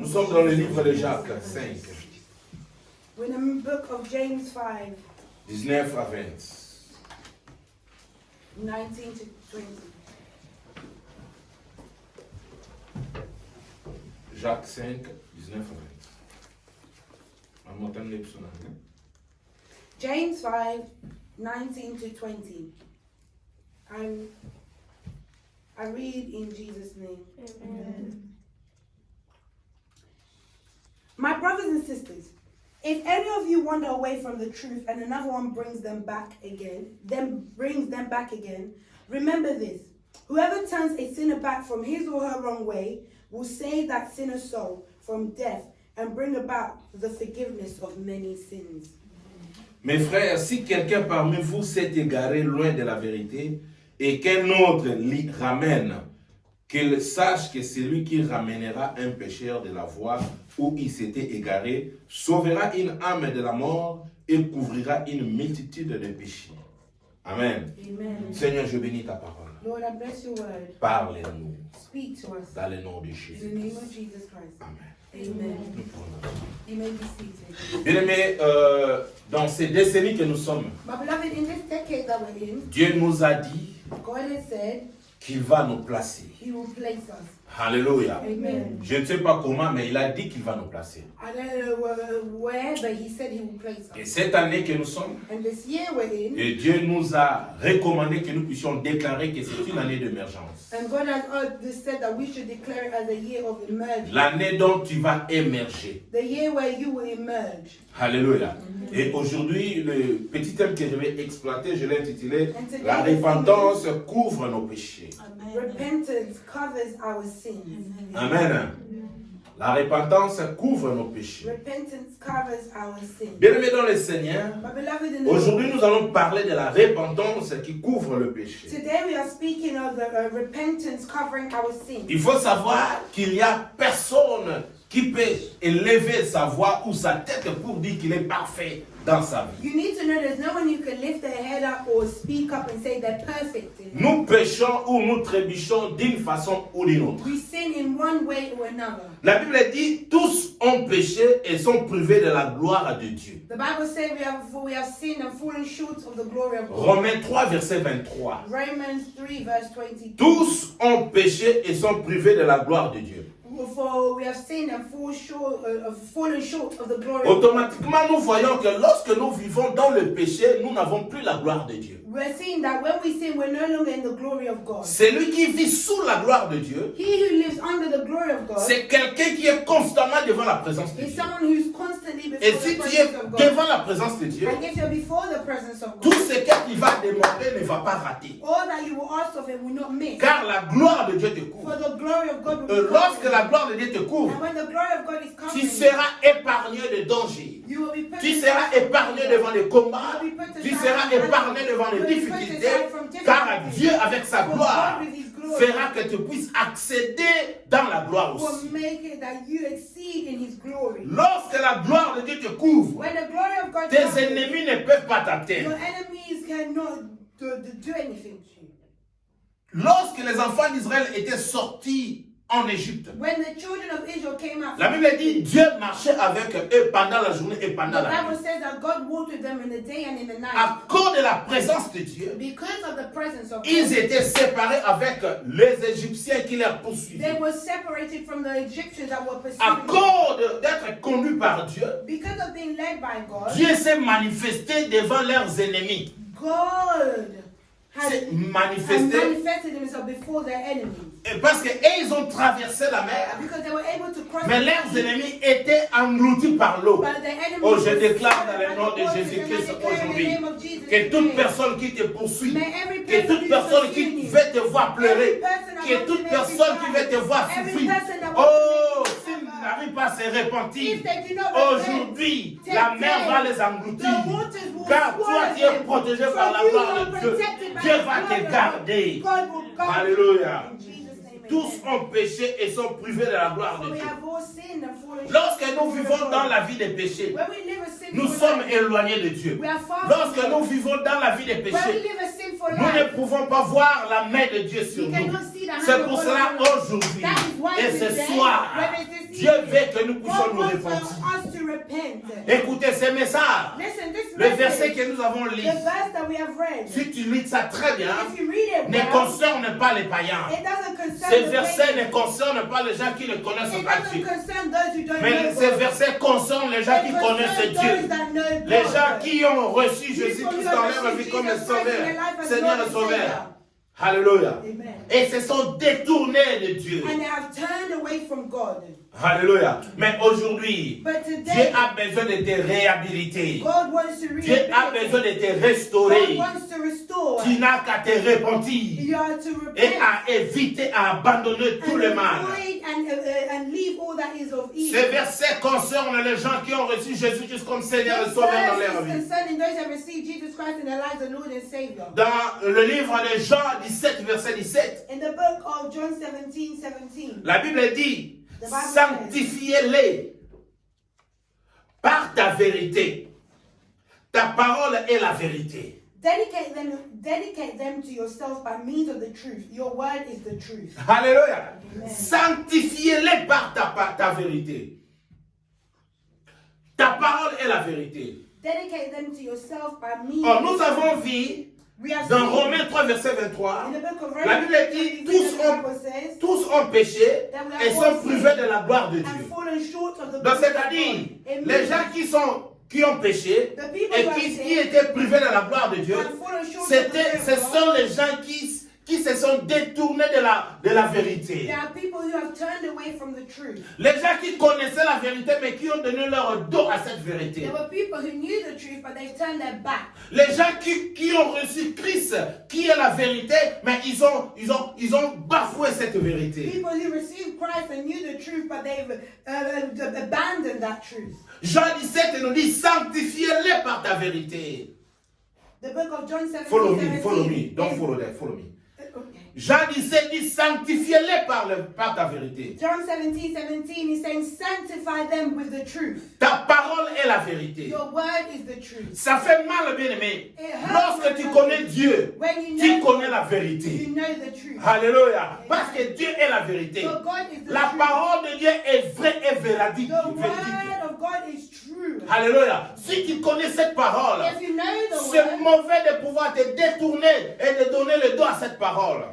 Nous sommes dans le livre de Jacques 5, We're in the book of James 5, 19 à 20. 19 to 20. Jacques 5, 19 à 20. On m'entend les psaumes, hein? James 5, 19 to 20. I read in Jesus' name. Amen. My brothers and sisters, if any of you wander away from the truth and another one brings them back again, remember this. Whoever turns a sinner back from his or her wrong way will save that sinner's soul from death and bring about the forgiveness of many sins. Mes frères, si quelqu'un parmi vous s'est égaré loin de la vérité et qu'un autre l'y ramène, qu'il sache que celui qui ramènera un pécheur de la voie où il s'était égaré sauvera une âme de la mort et couvrira une multitude de péchés. Amen. Amen. Seigneur, je bénis ta parole. Lord, I bless your word. Parle-nous Speak to us. dans le nom de In the Jésus. name of Jesus Christ. Amen. Amen. Nous prenons. You may be seated. Bien-aimés, dans ces décennies que nous sommes, My beloved, in this decade that we're in, Dieu nous a dit God has said qu'il va nous placer. He will place us. Alléluia. Amen. Je ne sais pas comment, mais il a dit qu'il va nous placer. I don't know where, but He said He will place Et us. cette année que nous sommes, And this year we're in, et Dieu nous a recommandé que nous puissions déclarer que c'est une année d'émergence. and God has said that we should declare it as a year of emergence. L'année dont tu vas émerger. The year where you will emerge. Alléluia. Et aujourd'hui, le petit thème que je vais exploiter, je l'ai intitulé « La repentance couvre nos péchés ». Repentance covers our sins. Amen. La repentance couvre nos péchés. Repentance covers our sins. Bien-aimés dans le Seigneur, My beloved in the aujourd'hui nous allons parler de la repentance qui couvre le péché. Today we are speaking of the repentance covering our sins. Il faut savoir qu'il n'y a personne qui peut élever sa voix ou sa tête pour dire qu'il est parfait dans sa vie. You need to know there's no one who can lift their head up or speak up and say they're perfect. Nous péchons ou nous trébuchons d'une façon ou d'une autre. We sin in one way or another. La Bible dit tous ont péché et sont privés de la gloire de Dieu. The Bible says we have sinned and fallen short of the glory of God. Romains 3 verset 23. Romans 3 verse 22. Tous ont péché et sont privés de la gloire de Dieu. For we have sinned and fallen short of the glory of God. Automatiquement, nous voyons que lorsque nous vivons dans le péché, nous n'avons plus la gloire de Dieu. We're seeing that when we sin, we're no longer in the glory of God. Celui qui vit sous la gloire de Dieu, He who lives under the glory of God c'est quelqu'un qui est constamment devant la présence de is Dieu. someone who's constantly before Et the si tu es presence of God. devant la présence de Dieu, And if you're before the presence of tout God, ce qu'il va demander ne va pas rater. all that you will ask of Him will not miss. Car la gloire de Dieu te For couvre. the glory of God will Et be lorsque covering la you. gloire de Dieu te couvre, And when the glory of God is tu covering you, seras épargné de dangers. you will be put Tu aside seras from épargné danger. devant les combats. You will be put Tu aside seras from épargné danger. devant You les will be put difficultés. aside from Car difficulties. Dieu, avec sa For gloire, God with His glory fera que tu puisses accéder dans la gloire will aussi. make it that you exceed in His glory. Lorsque la gloire de Dieu te couvre, When the glory of God tes covers you, ennemis ne peuvent pas your t'atteindre. enemies cannot do anything to you. Lorsque les enfants d'Israël étaient sortis en Égypte, When the children of Israel came out, la Bible dit Dieu marchait avec eux pendant la journée et the pendant la Bible nuit. says that God walked with them in the day and in the night. À cause de la présence de Dieu, Because of the presence of ils God, étaient séparés avec les Égyptiens qui les they poursuivaient. were separated from the Egyptians that were À pursuing them. cause d'être conduits par Dieu, Because of being led by God, Dieu s'est manifesté devant leurs ennemis. God S'est had manifesté. manifested Himself before their enemies. Et parce qu'ils ont traversé la mer, Because they were able to cross mais the leurs sea, ennemis étaient engloutis par l'eau. but their enemies Oh, je were déclare swallowed dans by le nom the de waters, Jésus-Christ and I declare in the aujourd'hui name of Jesus que toute today, personne qui te poursuit, may every que person toute who personne is qui pursuing you, veut te voir pleurer, every person that que wants to toute make you personne qui cry, veut te voir every souffrir, person that wants oh, to make you s'ils suffer, n'arrivent pas à se repentir, if they do not repent, aujourd'hui, today, la mer va les engloutir. the waters will Car toi, swallow tu es them. protégé For par la you gloire are de Dieu. protected by Dieu the va glory te of garder. God will guard you. Alléluia. In Jesus' name, Tous amen. ont péché et sont privés de la gloire For de we Dieu. have all sinned and fallen short Lorsque of the nous glory vivons of dans God. la vie des péchés, When we live a sinful nous sommes life, éloignés de Dieu. we are far Lorsque from nous God. vivons dans la vie des When we péchés, live a sinful nous ne life, pouvons pas voir la main de Dieu sur we nous. cannot see the hand C'est of pour God cela upon us. aujourd'hui That is why et ce today, soir, whether it is Dieu veut que nous puissions God nous wants repentir. us to repent. Écoutez ces messages. Listen, this Le verset message, que nous avons lu, the verse that we have read, si tu lis ça très bien, if you read it ne well, concerne pas les païens. it doesn't concern Ces the versets pagan. ne concernent pas les gens qui ne connaissent It pas doesn't Dieu. concern those who don't Mais know ces God. versets concernent les gens qui It connaissent concerns Dieu. those that know Les God. gens qui ont reçu Jésus People who Christ have dans leur received vie comme Jesus Christ in sauveur, their life as Seigneur Lord et and Sauveur. Savior. Alléluia. Amen. Et se sont détournés de Dieu. And they have turned away from God. Alléluia. Mais aujourd'hui, But Dieu today, a besoin de te réhabiliter. God wants to Dieu a besoin rehabilitate. de te God restaurer. wants to restore. Tu n'as qu'à te repentir You are to et repent à éviter, à abandonner tout and le mal. avoid and leave all that is of Ces evil. versets concernent les gens qui ont reçu Jésus-Christ comme Seigneur et This Sauveur dans verse leur is vie. concerning those that receive Jesus Christ in their lives as Lord and Savior. Dans le livre de Jean 17, verset 17, In the book of John 17:17, la Bible dit, The Bible says, sanctifiez-les par ta vérité. Ta parole est la vérité. dedicate them to yourself by means of the truth. Your word is the truth. Alléluia. Amen. Sanctifiez-les par ta vérité. Ta parole est la vérité. Dedicate them to yourself by means Or, of nous the avons truth. vu We have dans seen Romains 3, verset 23, in the book of la Bible Romans, dit, 23, tous the Bible says, tous ont péché et sont privés de la gloire de and Dieu. fallen short of the Donc, glory of c'est-à-dire, God. It les means gens qui ont péché the people et who have qui sinned étaient privés de la gloire de Dieu, and fallen short of the glory ce of God. sont les gens qui se sont détournés de la vérité. There are people who have turned away from the truth. Les gens qui connaissaient la vérité mais qui ont donné leur dos à cette vérité. There were people who knew the truth, but they've turned their back. Les gens qui ont reçu Christ, qui est la vérité, mais ils ont bafoué cette vérité. People who received Christ and knew the truth, but they've abandoned that truth. Jean 17 nous dit, sanctifiez-les par ta vérité. The book of John 17, Follow me, 17 follow me. Don't is- follow that, follow me. Okay. Jean 17 dit, sanctifiez-les par ta vérité. John 17 is saying, sanctify them with the truth. Ta parole est la vérité. Your word is the truth. Ça fait mal, bien-aimé. It hurts Lorsque tu my connais heart. Dieu, When you tu know connais la God, vérité. you know the truth. Alléluia. Parce que Dieu est la vérité. So God is the La truth. parole de Dieu est vraie et véridique. The word of God is true. Alléluia. Si tu connais cette parole, If you know the c'est word, mauvais de pouvoir te détourner et de donner le dos à cette parole.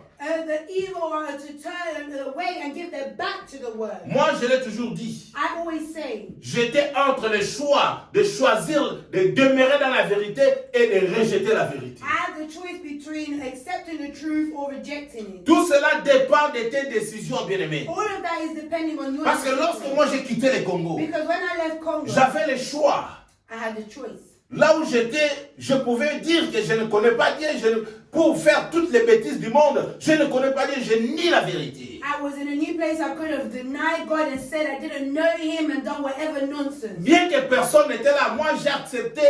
the evil are to turn away and give their back to the word. Moi, je l'ai toujours dit. I always say, J'étais entre le choix de choisir de demeurer dans la vérité et de rejeter la vérité. I have the choice between accepting the truth or rejecting it. Tout cela dépend de tes décisions, bien-aimés. All of that is depending on your Parce que lorsque decision. moi j'ai quitté le Congo, Because when I left Congo, j'avais le choix. I had the choice. Là où j'étais, je pouvais dire que je ne connais pas Dieu. Pour faire toutes les bêtises du monde, je ne connais pas Dieu, je nie la vérité. I was in a new place. I could have denied God and said I didn't know Him and done whatever nonsense. Bien que personne n'était là, moi j'ai accepté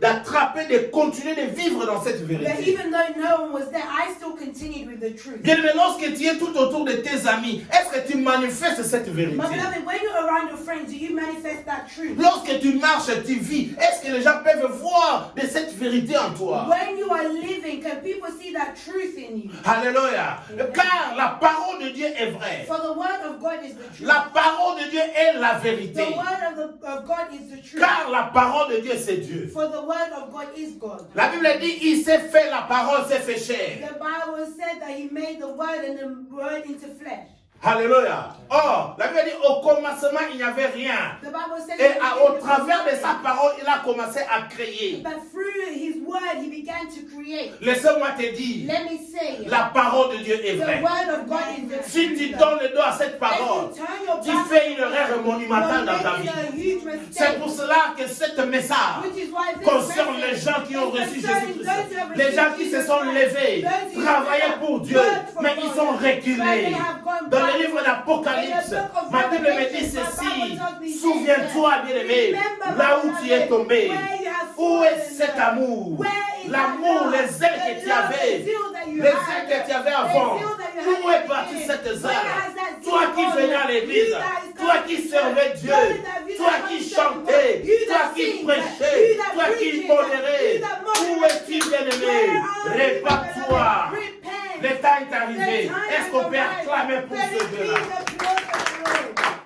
d'attraper, de continuer de vivre dans cette But vérité. even though no one was there, I still continued with the truth. Bien, mais lorsque tu es tout autour de tes amis, est-ce que tu manifestes cette vérité? My beloved, when you're around your friends, do you manifest that truth? Lorsque tu marches, tu vis, est-ce que les gens peuvent voir de cette vérité en toi? When you are living, can people see that truth in you? Alléluia. Car la parole de Dieu est vraie. For the word of God is the truth. La parole de Dieu est la The vérité. word of God is the truth. Car la parole de Dieu, c'est Dieu. For the word of God is God. La Bible dit, il s'est fait la parole, s'est fait chair. The Bible said that He made the word and the word into flesh. Alléluia. Or, la Bible dit, au commencement, il n'y avait rien. The Bible said Et that au travers de sa parole, il a commencé à créer. but through His word He began to create. Laisse-moi te dire, Let me say, la parole de Dieu est the vraie. word of God is the Si truth. tu donnes le dos à cette If parole, you turn your tu back fais une on erreur it, monumentale dans ta you're vie. making a huge C'est mistake. pour cela que ce message Which is why this concerne les message gens qui ont is reçu concerning Jésus-Christ. those who have Les gens received qui se Jesus sont Christ. levés, Those who travaillaient have pour Dieu, worked for mais God, ils sont but they reculés. have gone Dans le back. livre d'Apocalypse, In the book of ma Bible me dit Revelation, ceci. my Bible tells me this. Souviens-toi, bien-aimé, Remember, là où my tu es beloved, tombé. where you have Où est fallen. cet amour? Where is L'amour, that les love? ailes que The tu love, avais. the zeal that you Les had. ailes que tu avais The avant. zeal that you had Où est in the partie beginning. cette Where zèle? has that zeal Toi qui gone? venais à l'église, You that is toi coming qui to servais church, Dieu, you that you toi that qui serve chantais, God, you toi that qui sing, prêchais, you that toi qui preaches, modérais. you that Où moderate. es-tu, bien-aimé? Where are you, Répare-toi. Repent. Le temps est The arrivé. time Est-ce has qu'on peut arrived. acclamer pour Let ce it be Dieu-là? the applause of the Lord.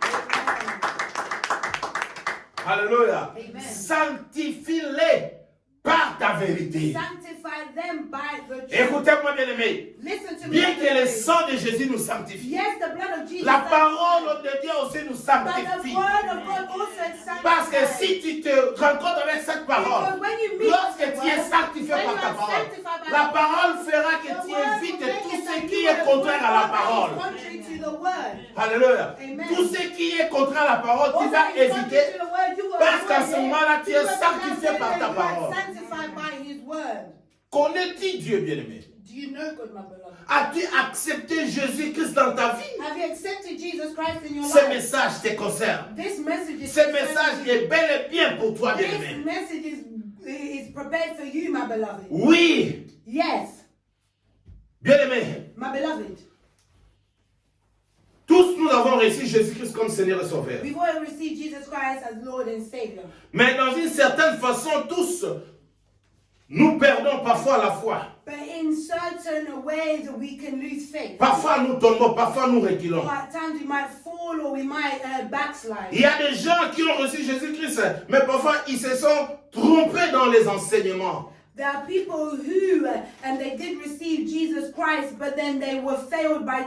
Alléluia. Amen. Sanctifie-les par ta vérité. Sanctify them by the truth. Écoutez-moi, bien-aimés. Listen to me. Bien que le sang de Jésus nous sanctifie, Yes, the blood of Jesus. la parole de Dieu aussi nous But the sanctifie. word of God also sanctifies. Parce que si tu te rencontres avec cette parole, Because when you meet lorsque the tu es word, sanctifié when par you ta are parole, sanctified by la the parole fera que the tu word évites will make tout it ce that qui you est will contraire à la avoid parole. what is contrary to the word. Alléluia. Amen. Tout ce qui est contraire à la parole, tu What vas is contrary éviter. to the word, you will Parce qu'à avoid ce it. moment-là, tu es Because sanctifié that's par ta when you are parole. sanctified by his word. Connais-tu Dieu, bien-aimé? Do you know God, my beloved? As-tu accepté Jésus-Christ dans ta vie? Have you accepted Jesus Christ in your Ce life? message te concerne. This message is Ce message est bel et bien pour toi, This bien-aimé. message is prepared for you, my beloved. Oui, Yes, bien-aimé. my beloved. Tous nous avons reçu Jésus-Christ comme Seigneur et Sauveur. We've all received Jesus Christ as Lord and Savior. Mais dans une certaine façon, tous, nous perdons parfois la foi. But in certain ways, we can lose faith. Parfois, nous tombons, parfois, nous Or reculons. at times, we might fall or we might backslide. Il y a des gens qui ont reçu Jésus-Christ, mais parfois, ils se sont trompés dans les enseignements. There are people who, and they did receive Jesus Christ, but then they were failed by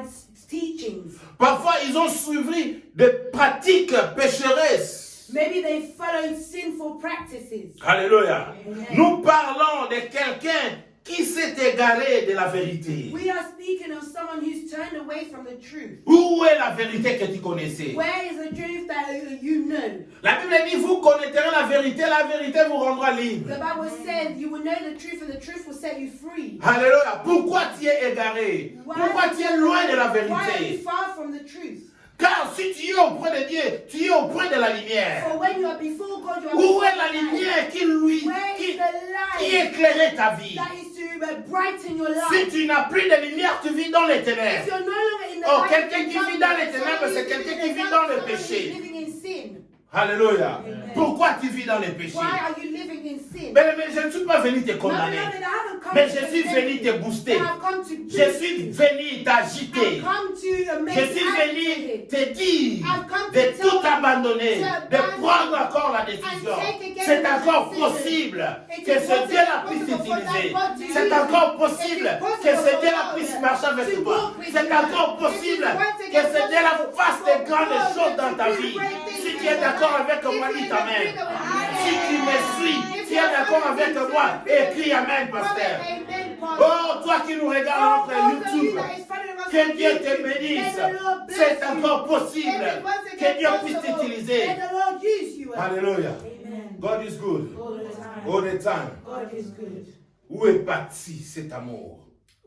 teachings. Parfois, ils ont suivi des pratiques pécheresses. Maybe they followed sinful practices. Alléluia. Amen. Nous parlons de quelqu'un qui s'est égaré de la vérité. We are speaking of someone who's turned away from the truth. Où est la vérité que tu connaissais? Where is the truth that you know? La Bible dit, vous connaîtrez la vérité vous rendra libre. The Bible says you will know the truth and the truth will set you free. Alléluia. Pourquoi tu es égaré? Pourquoi tu es loin de la Why are you vérité? far from the truth? Car si tu es auprès de Dieu, tu es auprès de la lumière. For when you are before God, you are Où before est la the light. lumière Where is qui the light éclairait ta vie? that is to brighten your Si life? tu n'as plus de lumière, tu vis dans les If ténèbres. you're no longer in the Oh, light, quelqu'un you're qui vit dans les darkness. ténèbres, c'est quelqu'un qui vit dans le péché. Someone who's living in sin. Alléluia. Amen. Pourquoi tu vis dans les péchés? Why are you living in sin? Mais je ne suis pas venu te No, condamner. beloved, I haven't come Mais to je suis condemn venu you. te booster. But I've come to Je boost suis you. venu t'agiter. I've come to make Je suis action venu it. te dire I've come de to tout tell you abandonner, to de abandon prendre encore la décision. and take again C'est the encore decision. possible It que is ce possible Dieu-là for puisse that t'utiliser. God to C'est use encore you. possible It is possible que ce for Dieu-là God puisse marcher avec to toi. walk with C'est you. encore It is possible once que again ce Dieu-là possible fasse for de grandes God choses to dans ta do vie. great things Si in tu es your d'accord life. avec If moi, you dis are Amen. in agreement with me, Si tu me suis, if tu you es are d'accord avec following moi, me, écris Amen, comment pasteur. amen, pastor? Oh, toi qui nous regardes Oh, sur those of you YouTube, that is following us que on Dieu te YouTube, bénisse. may the Lord bless C'est you. encore possible If it was que again Dieu puisse possible, t'utiliser. may the Lord use you. Alléluia. Amen. God is good. All the time. All the time. God is good. Où est parti cet amour?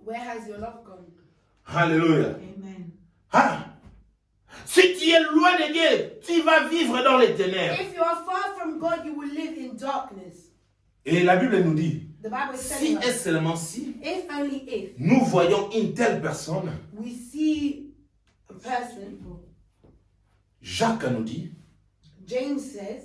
Where has your love gone? Alléluia. Amen. Ah. Si tu es loin de Dieu, tu vas vivre dans les ténèbres. If you are far from God, you will live in darkness. Et la Bible nous dit, The Bible is si telling et us, seulement si if only if nous voyons une telle personne, we see a person, Jacques nous dit James says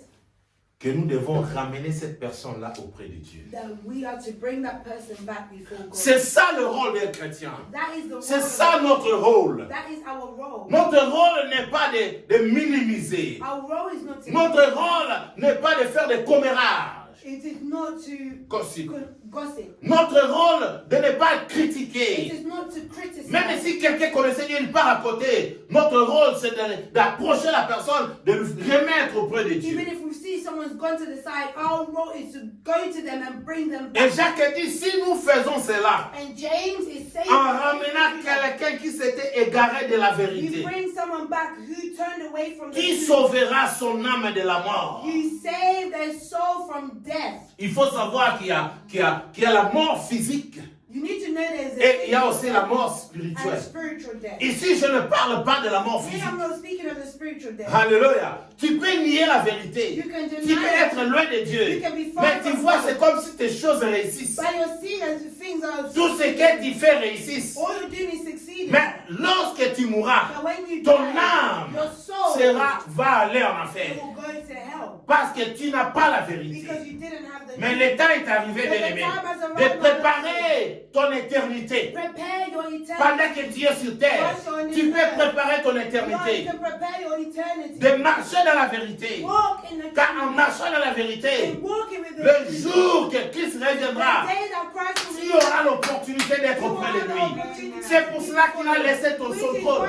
que nous devons ramener cette personne-là auprès de Dieu. that we are to bring that person back before God. C'est ça le rôle d'un chrétien. That is the C'est role ça of- notre rôle. That is our role. Notre rôle n'est pas de minimiser. Our role is not to Notre rôle n'est pas de faire des commérages. It is not to Gossip. gossip. Notre rôle de ne pas It critiquer. is not to criticize. Même si quelqu'un connaissait Dieu, il part à côté. Notre rôle, c'est d'approcher la personne, de le remettre auprès de Even Dieu. if we see someone's gone to the side, our role is to go to them and bring them Et back. Jacques dit, si nous faisons cela, And James is saying en that ramenant if you do that, quelqu'un qui s'était égaré de la you vérité, bring someone back who turned away from the qui truth. sauvera son âme de la mort? You save their soul from death. Il faut savoir qu'il y a la mort physique You need to know there's et il y a a aussi la mort and spirituelle. spiritual death. Ici, je ne parle pas de la mort Here physique. I'm not speaking of the spiritual death. Alléluia. Tu peux nier la vérité. You can deny Tu peux it. être loin de Dieu. You can be far Mais tu from vois, God. c'est comme si tes choses réussissent. But you're seeing as things are Tout ce que tu fais réussisse. all you're doing is succeeding. Mais lorsque tu mourras, But when you ton die, âme your soul va aller en enfer. will go to hell. Parce que tu n'as pas la vérité. Because you didn't have the Mais truth. le temps est arrivé, bien-aimé, de préparer ton éternité. Prepare your eternity. Pendant que tu es sur terre, tu peux préparer ton You éternité. can prepare your eternity. De marcher dans la vérité. Walk in the Car truth. en marchant dans la vérité, And walking with the le truth. jour que Christ The reviendra, day that Christ will tu return, auras l'opportunité d'être auprès de lui. C'est pour cela qu'il a laissé son trône.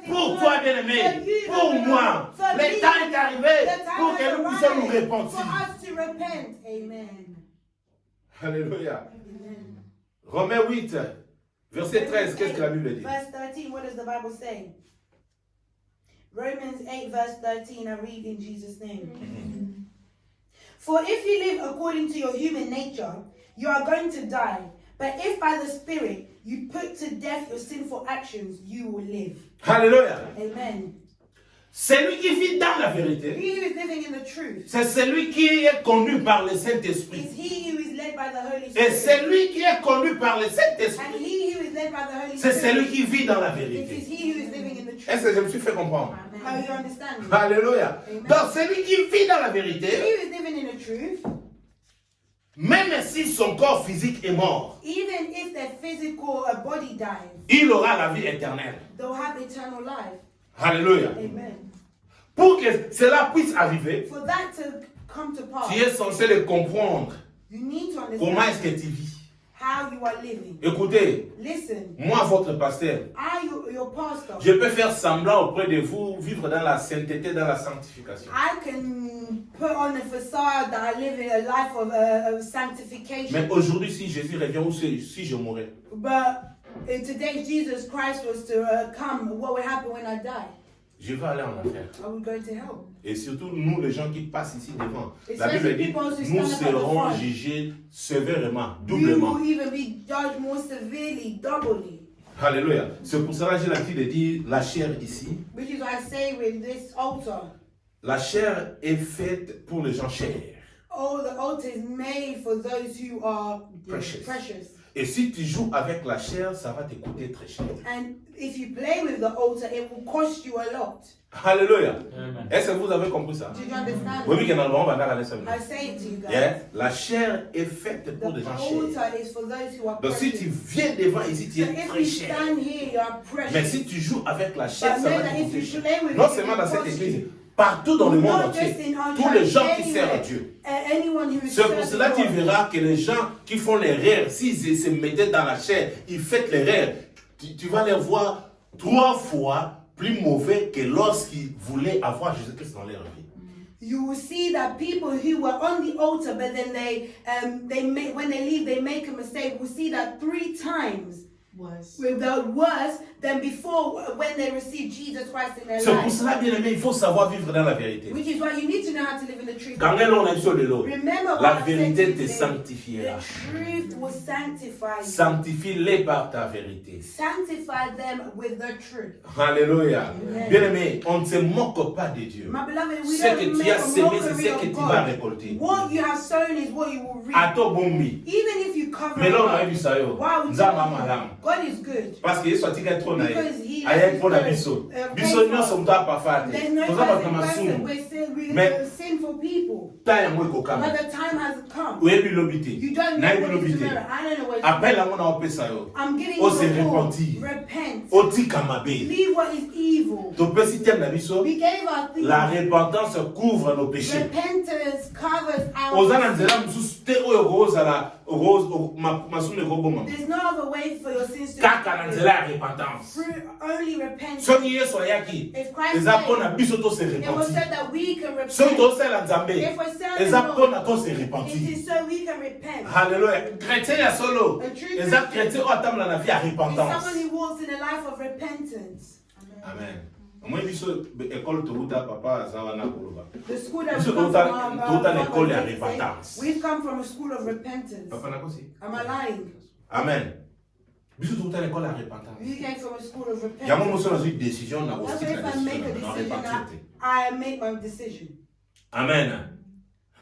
Pour toi, bien-aimé, pour moi, le temps est arrivé pour que nous puissions nous repentir. For us to repent. Amen. Alléluia. Romains 8, verset 13, qu'est-ce que la Bible dit? Verse 13, what does the Bible say? Romans 8, verse 13, I read in Jesus' name. For if you live according to your human nature, you are going to die. But if by the Spirit you put to death your sinful actions, you will live. Alléluia. Amen. Celui qui vit dans la vérité, He who is living in the truth c'est celui qui est conduit par le Saint-Esprit. is he who is led by the Holy Et Spirit. celui qui est conduit par le And Saint-Esprit, he who is led by the Holy c'est celui Spirit, qui vit dans la it is vérité. he who is living in the Est-ce truth. que je me suis fait comprendre? How you understand me? Alléluia. Amen. Donc celui qui vit dans la He vérité, who is living in the truth, même si son corps physique est mort, even if their physical body dies, il aura la vie éternelle. they'll have eternal life. Alléluia. Amen. Pour que cela puisse arriver, For that to come to pass, tu es censé le comprendre. you need to Comment est-ce que understand tu vis? how you are living. Écoutez, Listen, moi, votre pasteur, your pastor. je peux faire semblant auprès de vous, vivre dans la sainteté, dans la sanctification. I can put on a facade that I live in a life of sanctification. Mais aujourd'hui, si Jésus revient ou si je mourrais, But if today Jesus Christ was to come, what would happen when I die? je vais aller en enfer. I would go to hell. Et surtout, nous, les gens qui passent ici devant, la Especially Bible dit, people who nous stand up at the serons front. jugés sévèrement, You doublement. will even be judged more severely, doubly. Alléluia. C'est pour cela que j'ai l'habitude de dire la chair ici. Which is why I say with this altar, La chair est faite pour les gens chers. oh, the altar is made for those who are Precious. precious. Et si tu joues avec la chair, ça va te coûter très cher. And if you play with the altar, it will cost you a lot. Alléluia. Amen. Est-ce que vous avez compris ça? Did you understand? Oui, que dans le monde, on va aller ça. I say it to you guys. Yeah. La chair est faite pour The des gens chers. altar is for those who are Donc si precious. tu viens devant ici, tu So es if très you cher. stand here, you are precious. Mais si tu joues avec la chair, But ça know va that te if coûter you cher. play with Non it, seulement it dans will cette cost église, you. partout dans le monde Not entier. just in our Tous les church, gens qui servent à anywhere. Dieu. Anyone who is C'est pour serving cela que tu God. verras que les gens qui font l'erreur, s'ils se mettaient dans la chair, ils font l'erreur, tu vas les voir 3 fois plus mauvais que lorsqu'ils voulaient avoir Jésus-Christ dans leur vie. You will see that people who were on the altar, but then when they leave, they make a mistake. We'll see that 3 times worse than before when they received Jesus Christ in their C'est pour life. cela, bien aimé, il faut savoir vivre dans la vérité. Which is why you need to know how to live in the truth. Quand on a sur de l'eau, Remember what la I said to vérité you te today. sanctifiera. The truth will sanctify you. Sanctifie-les par ta vérité. Sanctify them with the truth. Alléluia. Amen. Bien aimé, on ne se moque pas de Dieu. My beloved, we Ce don't que tu make as a semé, c'est mockery ce of que tu vas God. récolter. What you have sown is what you will reap. À toi, bombi. Even if you cover Mais là, on a it vu up. ça. yo. Why would Nzamba you? malam. God is good. Parce que Yesu atika trop naïf. Because he Aye left pour la his biso. spirit, Biso nyonso mto apafate. There's no Toza perfect bakama person. sumu. We're sinful people. Ta yango ekokama. But the time has come. Oyebi lobi te. You don't Na know yebi what lobi is te. tomorrow. I don't know what Appel yango na opesa yo. I'm giving O you se a call. repentir. Repent. Otika mabe. Leave what is evil. Topesi tiam na biso. We gave our things. La repentance couvre nos péchés. Repentance covers our Oza na sins. nzela mosusu te oyo okozala masumu ekoboma. There's no other way for your sins to Kaka na nzela ya repentance. through only repentance. Soki Yesu ayaki, If Christ eza mpo came, na biso to se it was so repentir. that we can repent. Soki tosala Nzambe, If we're serving eza God, mpo na to se it repentir. is so we can repent. Hallelujah. Chrétien ya solo, A true eza Christian chrétien oyo atambola na vie ya It's repentance. someone who walks in a life of repentance. Amen. Moi biso école touta papa aza wana koloba. The school that Biso we come touta from, touta na école ya fathers, they say, repentance. we've come from a school of repentance. Papa nakosi. Am I lying? Amen. Biso touta na école ya repentance. We came from a school of Yango repentance. moso na zui décision na That's osti why na if I make a décision na decision, repentir te. I make my decision. Amen.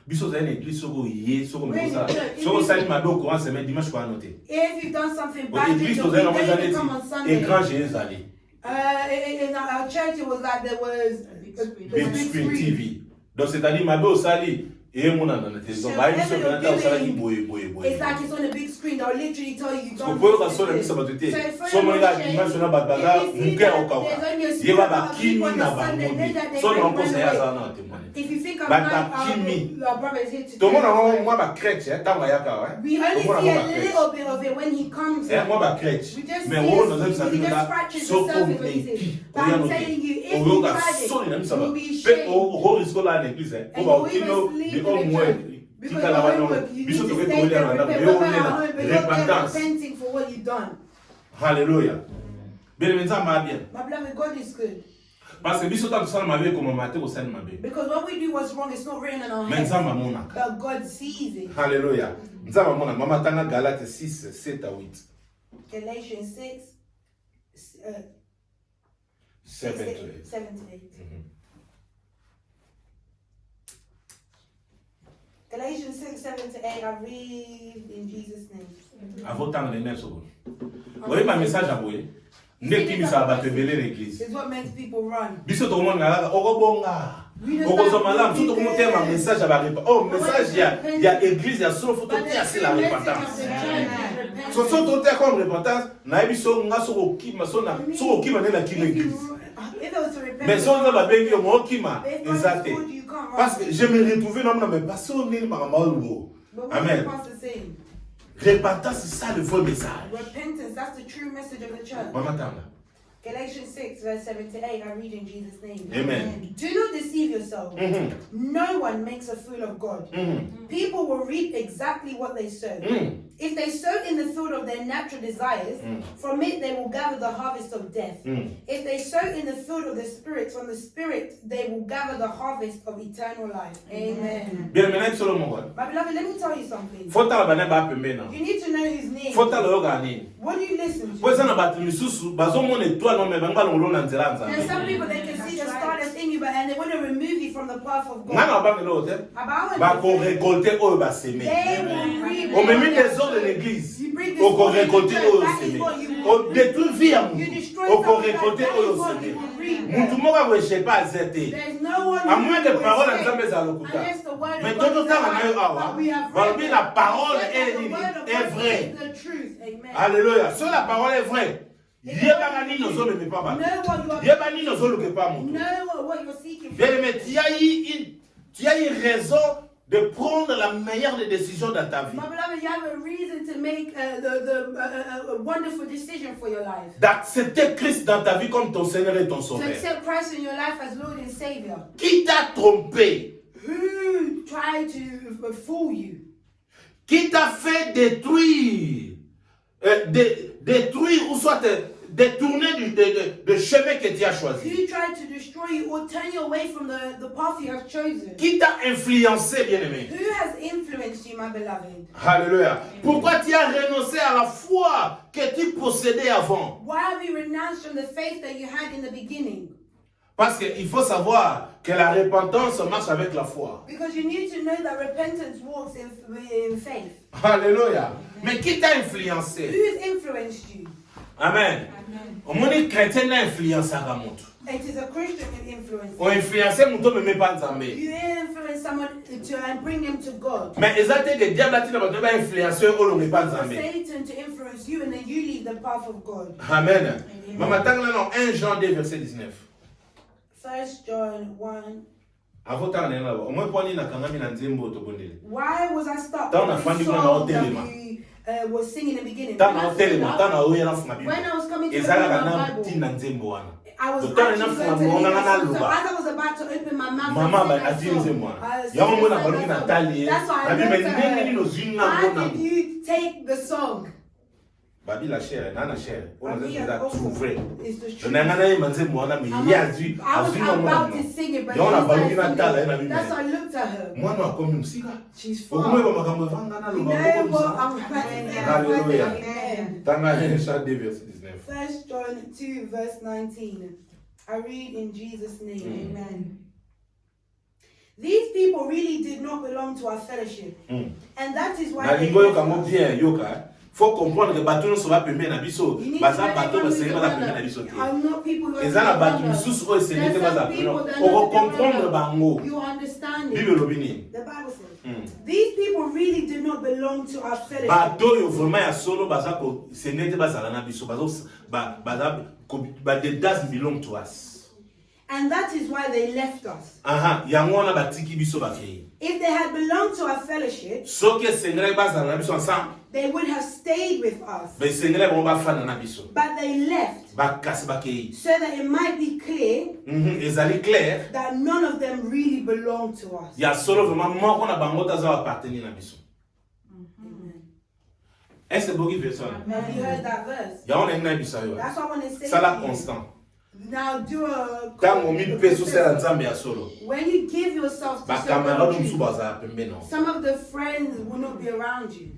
Biso za une église soko yé soko We're in mosa. the church. Soko sali mado courant semaine dimanche ko anoté. If you've done something Au bad, église then to za na you moza need to come on neti. Sunday. Écran géant zali. In our church, it was like there was a Big screen TV. Donc c'est-à-dire mabe osali et mon dans la télévision ba biso kana ta osala ki boye. It's like it's on a big screen. They'll literally tell you Ko don't. poyo ka sona bisa batete. So mo ga image na babaga muke okauka. Ye ba ba kimi na ba modi. So na ko sa ya za na témoigner. If you think Our brother is here today. Tout le monde moi ba chrétien ta ba yaka We only see a little bit of it when he comes. Moi ba chrétien. Mais on dans ça so comme les but I'm telling you, if you try it, you'll be shamed. Au risque là l'église on va kino de au moins because your homework, you need to stay there repenting for what you've done. Hallelujah. Bien. My beloved, God is good. Parce que biso ta tusala mabe comme maté au sein mabe. Because when we do what's wrong, it's not written in our heads. But God sees it. Hallelujah. Nzamba mona mama tanga Galates 6 7 à 8. Galatians 6 7 to 8. Galatians 6 7 to 8. I read in Jesus' name. Avant temps les 9 secondes. Vous voyez ma message à vous. N'est-ce pas ça va te mêler l'église. It's what makes people run. Biso to monde ngala okobonga. Okozomala tout le monde a un message à répondre. Oh message il y a église il y a solo photo qui a la repentance. So tout est comme repentance na biso ngaso okima so okima na ki l'église. Mais si on a la bengi mo okima exact. Parce que je me retrouvais dans mais parce qu'on est par malbo. Amen. Repentance, c'est ça le vrai message. Repentance, that's the true message of the church. Galatians 6, verse 7 to 8, I read in Jesus' name. Amen. Do not deceive yourselves. No one makes a fool of God. People will reap exactly what they sow. If they sow in the field of their natural desires, from it they will gather the harvest of death. If they sow in the field of the Spirit, from the Spirit they will gather the harvest of eternal life. Amen. My beloved, let me tell you something. You need to know his name. What do you listen to? There's some people they can see the star that's in you, but and they want to remove you from the path of God. They will reap. De l'église, au qu'on récolter au sémé. On détruit vie à nous, au qu'on récolter au sémé. Moutou moka weche pas zete. À moins de paroles en zambé za lokuta. Mais tout le temps on a eu awa. Valbi la parole est vraie. Alléluia. Si la parole est vraie, yebani nos hommes ne pas battre. Yebani nos hommes ne pas monter. Bien mais tu as eu raison de prendre la meilleure des décisions dans ta vie. My beloved, you have a reason to make a wonderful decision for your life. D'accepter Christ dans ta vie comme ton Seigneur et ton Sauveur. To accept Christ in your life as Lord and Savior. Qui t'a trompé? Who tried to fool you? Qui t'a fait détruire, ou soit détourner du chemin que tu as choisi? Who tried to destroy you or turn you away from the path you have chosen? Qui t'a influencé, bien-aimé? Who has influenced you, my beloved? Alléluia. Pourquoi tu as renoncé à la foi que tu possédais avant? Why have you renounced from the faith that you had in the beginning? Parce qu'il faut savoir que la repentance marche avec la foi. Because you need to know that repentance walks in faith. Alléluia. Mais qui t'a influencé? Who has influenced you? Amen. Au moins, les chrétiens n'ont influencé à mon tour. It is a Christian who influences. On influencé mon tour, mais pas Nzambé. You influence someone to bring them to God. Mais exactement, le diable a influencé au nom de pas Nzambé. Satan to influence you, and then you leave the path of God. Amen. Maman, tant que non, 1 Jean 2 verset 19. 1 John 1. Avant tant que non, au moins pour na kangami na nzembo to bondele. Why was I stopped? Tant na fandi na hotelema. Was singing in the beginning. When I was coming to the Bible, I was about to open my mouth. That's why I looked. Why did you take the song? Babi la chair, nana chair. On a dit that tout vrai. I was about to sing it, but that's why I looked at her. She's far. You know what? I'm Hallelujah. 1 John 2 verse 19. I read in Jesus' name. Amen. These people really did not belong to our fellowship. And that is why they faut comprendre que bateau ne sera pas payé na biso. You need to Baza let bateau everyone va se pas payé na understand biso. that I'm not people who are Ezana to bateau be around sous o se us. mete There's baza some people payé. that On va are not comprendre to be around bango. us. You understand it. Bible lobini. The Bible says these people really do not belong to our fellowship. Bateau yo vraiment ya solo baza ko se nete baza na biso baza ba the does belong to us. And that is why they left us. Aha, yango na batiki biso bakei. If they had belonged to our fellowship, Soki sengrai baza na biso ensemble. they would have stayed with us. Be sengrai bon ba fana na biso. But they left Ba kasi bakei. so that it might be clear Ezali clair. that none of them really belong to us. Ya solo vraiment moko na bango taza appartenir na biso. Est-ce que boki version? Have you heard that verse? Ya on na biso yo. That's what I want to say Sala to you. constant. Now do a... Tango mi peso sela nzambe ya solo. When you give yourself to Ba camarade someone, musu baza pembe no. some of the friends will not be around you.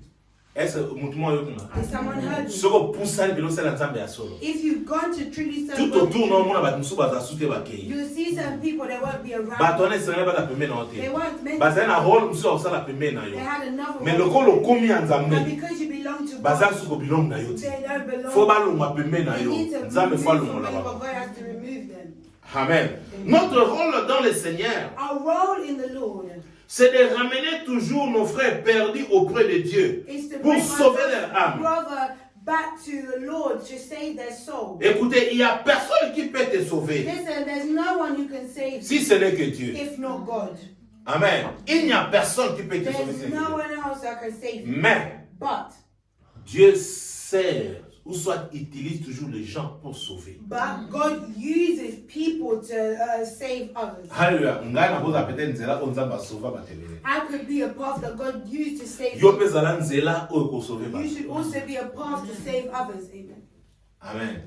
Est-ce que mutu mo yo kuna? Has someone heard me? Soko pusa bilo sela nzambe ya solo. If you've gone to truly serve Tout God, autour no mona ba musu baza sute bakei. you'll see some people that won't be around. Bato na sengrai baza pembe na They ote. weren't meant Baza to. na rôle musu osala pembe na They yo. had another Mais role. lokolo komi ya But nzambe. because you belong to Baza God, suko bilong na yo te. they don't belong. Faut balongwa pembe na They yo. need to Nzambe remove faut from alongwa them, na but ba. God has to remove them. Amen. Notre rôle dans le Seigneur, Our role in the Lord c'est de ramener toujours nos frères perdus auprès de Dieu is to pour bring sauver our leur âme. brother back to the Lord to save their soul. Écoutez, il n'y a personne qui peut te sauver Listen, there's no one who can save si you ce n'est que Dieu. if not God. Amen. Il n'y a personne qui peut te sauver si ce There's n'est que no Dieu. one else that can save you. Mais But Dieu sert ou soit utilise toujours les gens pour sauver. God uses people to save others. Alléluia. Ngai na boza peut-être nzela o nzamba sauva batebele. I could be a path that God used to save Yo you. pezala nzela o ko sauver You ba. should also be a path to save others. Amen. Amen.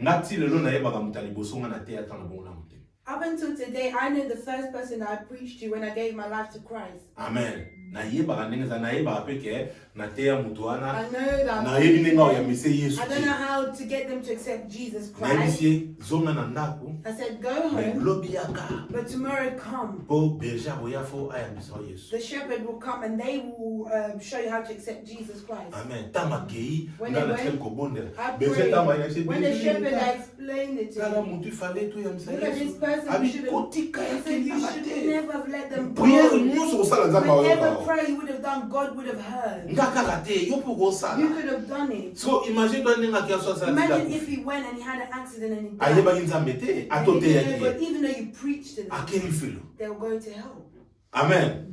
Ngati lelo na yeba ka mutali boso nga na te ata na bonga mutali. Up until today, I know the first person that I preached to when I gave my life to Christ. Amen. Na yeba ka ndenge za na yeba ka peke na te ya mutu I wana know that. na yebi ndenge o ya mise Yesu. I don't know how to get them to accept Jesus Na Christ. yebi zonga na ndako. I said, go Mais home, lobi yaka. but tomorrow come. Po berger boya fo aya misa Yesu. The shepherd will come and they will show you how to accept Jesus Christ. Amen. Tama kei When na they na went, tel ko bondela. I Berger prayed. tama ya se When the shepherd explained it to Kala me, mutu fale tu ya misa look at this Yesu. person, you Abi should have, kotika ya he said, you should te. never have let them Prière go. nyonso kosala nzambe ayo Whatever ka. prayer you would have done, God would have heard. Nga kaka te yo po You kosala. could have done it. So imagine toi ndenge aki aso asala Imagine tita. if he went and he had an accident and he Ayeba died. ki nzambe te And ato he te didn't ya know, but ki. even though you preached to them, Akeli felo. they will go to hell. Amen.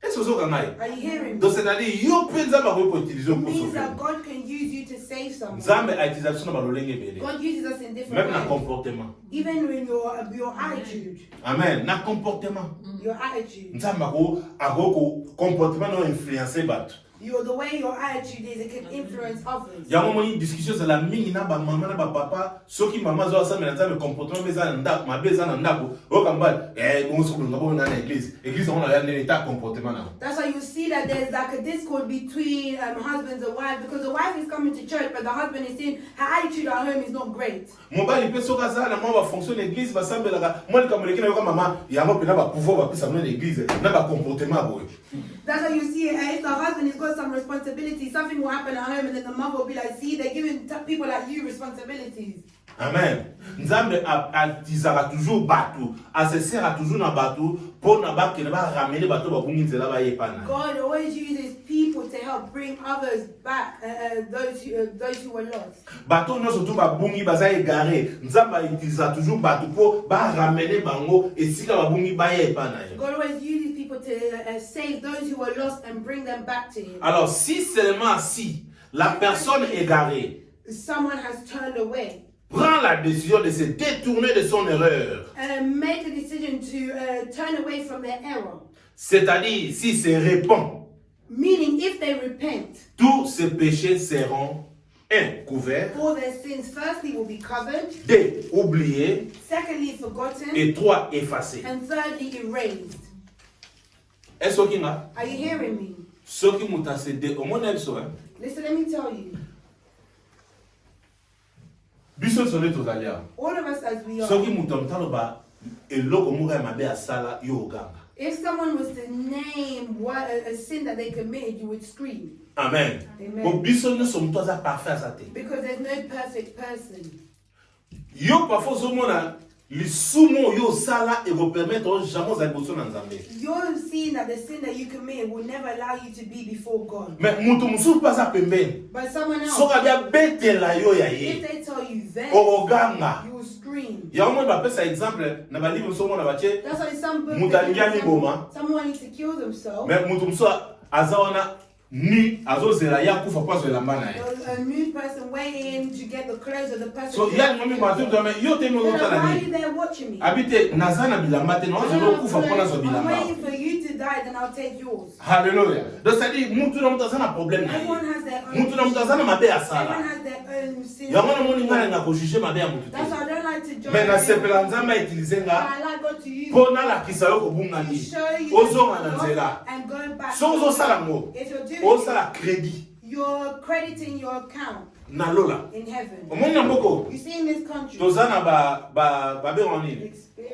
Est-ce que vous avez Are you hearing me? donc c'est-à-dire yo pe nzambe akoki utiliser It pour means sauver. that God can use you to save someone. Nzambe a utilisé biso na balolenge ebele. God uses us in different Même na ways. comportement. Even in your attitude. Amen. Na comportement. Your attitude. Nzambe ako comportement no influencer bato. The way your attitude is, it can influence others. Yango moni discussion za la mingi na ba mama na ba papa soki mama zo asala na nzambe comportement beza na ndako mabeza na ndako okamba bonso kulunga bona na église on a ya nene ta comportement na. That's why you see that there's like a discord between husbands and wives, because the wife is coming to church, but the husband is saying her attitude at home is not great. Mobali pe soka za na mwa ba fonction église ba sambelaka moni kamoleki na yoka mama yango pe na ba pouvoir ba pisa na église na ba comportement boye. That's why you see if the husband has got some responsibility, something will happen at home, and then the mother will be like, see, they're giving people like you responsibilities. Amen. Nzambe atizaka toujours bato, asesera toujours na bato pour na ba kene ba ramener bato ba bungi nzela ba yepana. God always uses people to help bring others back, those who were lost. Bato no surtout ba bungi baza égaré. Nzambe atizaka toujours bato pour ba ramener bango esika ba bungi ba yepana. God always uses people to save those who were lost and bring them back to Him. Alors si seulement si la personne égarée Someone has turned away. prend la décision de se détourner de son erreur, Make a decision to turn away from their error. c'est-à-dire si se répand, Meaning, if they repent, tous ces péchés seront 1. Couverts, all their sins firstly will be covered, 2. Oubliés, secondly forgotten, et 3. Effacés. and thirdly erased. Est-ce que vous avez Are you hearing me? ce qui m'a cédé au monde est Listen, let me tell you. biso sonné tous alia. All of us as we Ce qui are, m'a talo ba eloko muga mabe asala yo ganga. If someone was to name what a sin that they committed, you would scream. Amen. Amen. Because there's no perfect person. Yo parfois zo mona li sumo yo sala et vous permettre jamais à émotion dans Nzambe. You're seeing that the sin that you commit will never allow you to be before God. Mais mutu musu pas à pembe. But someone else, So kabia bete la yo ya if ye. they tell you then, Oroganga. you will scream. Ya mo ba pesa exemple na ba livre so mona ba che. That's why some someone needs to kill themselves. Mais mutu musu azaona ni azozela ya kufa kwa zo lamba na ye. A new person waiting to get the clothes of the person. So ya ni mami ba tu mais yo te mo Then ta why na are you ni. there watching me? Habite nazana bilamba te no zo kufa kwa na zo I'm bilamba. waiting for you to die, then I'll take yours. Hallelujah. Donc ça dit mutu na mutu azana problème na ye. Everyone has their own. Mutu na mutu azana mabe ya Everyone sala. has their own sin. Ya mwana moni ngana nga ko juger mabe ya mutu te. That's why I don't like to judge. Mais na sepela nzamba utiliser But nga I like God to use pona la kisa yo ko bunga to ni. show you Ozonga na God nzela. and go back. So ozo sala ngo. If you're doing O it, sala crédit you're crediting your account na lola. in heaven. Omoni na mboko. You see in this country, Tozana ba be ngoni.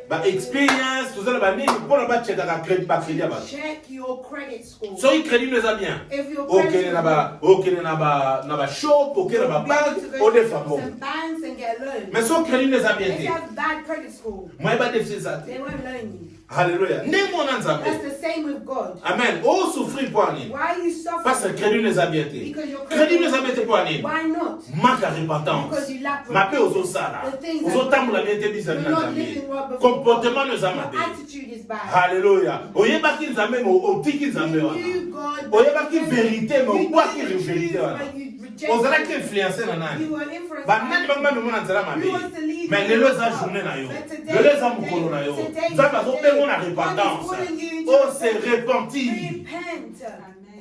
Ba experience tozana ba nini pona ba check ka crédit ba crédit ba. check your credit score. So i crédit nous a bien. If your OK na ba shop, OK na ba bank, o de famo. some banks and get a loan. Mais so crédit nous a bien If you te. have bad credit score, Moi ba déficit ça. they won't loan you. Hallelujah. Nemo na nzambe. That's the same with God. Amen. O souffrir pour ani. Why are you suffering? Parce que crédit nous a bien te. Because your Crédit nous a bien te pour ani. Why not? Manque à repentance. Because you lack Ma paix aux repentance. sala. The things Aux that autres la bien te bisa you're na not nzambe. living well before Comportement God. nous a Your mabe. attitude is bad. Hallelujah. Oyeba ki nzambe mo otiki nzambe You wana. knew God. Oyeba ki vérité mo You kwa knew ki the vérité truth, wana. but you rejected Ozala ki it. influencer na nani. You were influenced Ba by nani it. banga me mona nzela mabe. You want to leave Mais you lelo za yourself. journée na yo. But today, Lelo za mukolo na yo. today, Nzambe azo today, pengo na God is repentance. calling you to Oh se repent. repentir. Repent.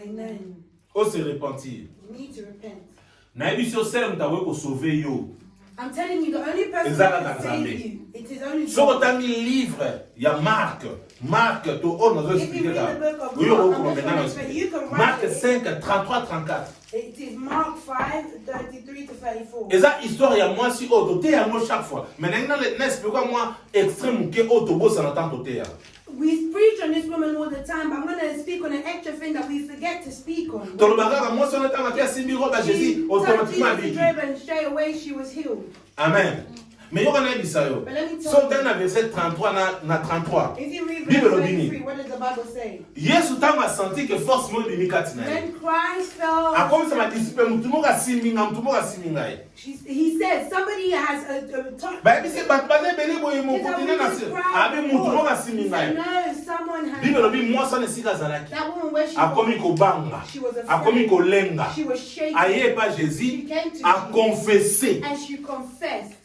Amen. Oh se repentir. You need to repent. Na yebi so sel mtawe ko sauver yo. I'm telling you, the only person Exactly. that can save you, it is only So God. otami livre ya Marc to on nous If you expliquer read the ça. book of Oui, Mark, on I'm va just maintenant going to explain. You can write Marc it. 5 33 34. It is Mark 5, 33 to 34. Et ça histoire ya moi si auto te ya moi chaque fois. Mais maintenant n'explique moi extrême que auto bo ça n'entend to ya. We preach on this woman all the time, but I'm going to speak on an extra thing that we forget to speak on. To le bagarre moi son entend que simbi roba Jésus She touched automatiquement Jesus' bi. grave and straight away she was healed. Amen. Mais yo kana bisa yo. But let me tell So you, dans le verset 33 na 33. if you read Bible verse obini. 33, what does the Bible say? Yesu tango a senti que force mo bimi katina. When Christ fell, A comme ça m'a disciple mutu mo ka siminga mutu mo ka siminga. he said, somebody has a touch. Ba bi se ba ba bele boye mo continue na se. Abi mutu mo ka siminga. No, someone has. Bible obi moi ça ne sika zalaki. That woman where she Akomi was, ko banga. she was Akomi afraid. ko lenga. She was shaking. Aye pas Jésus She came to a Jesus. confessé. And she confessed.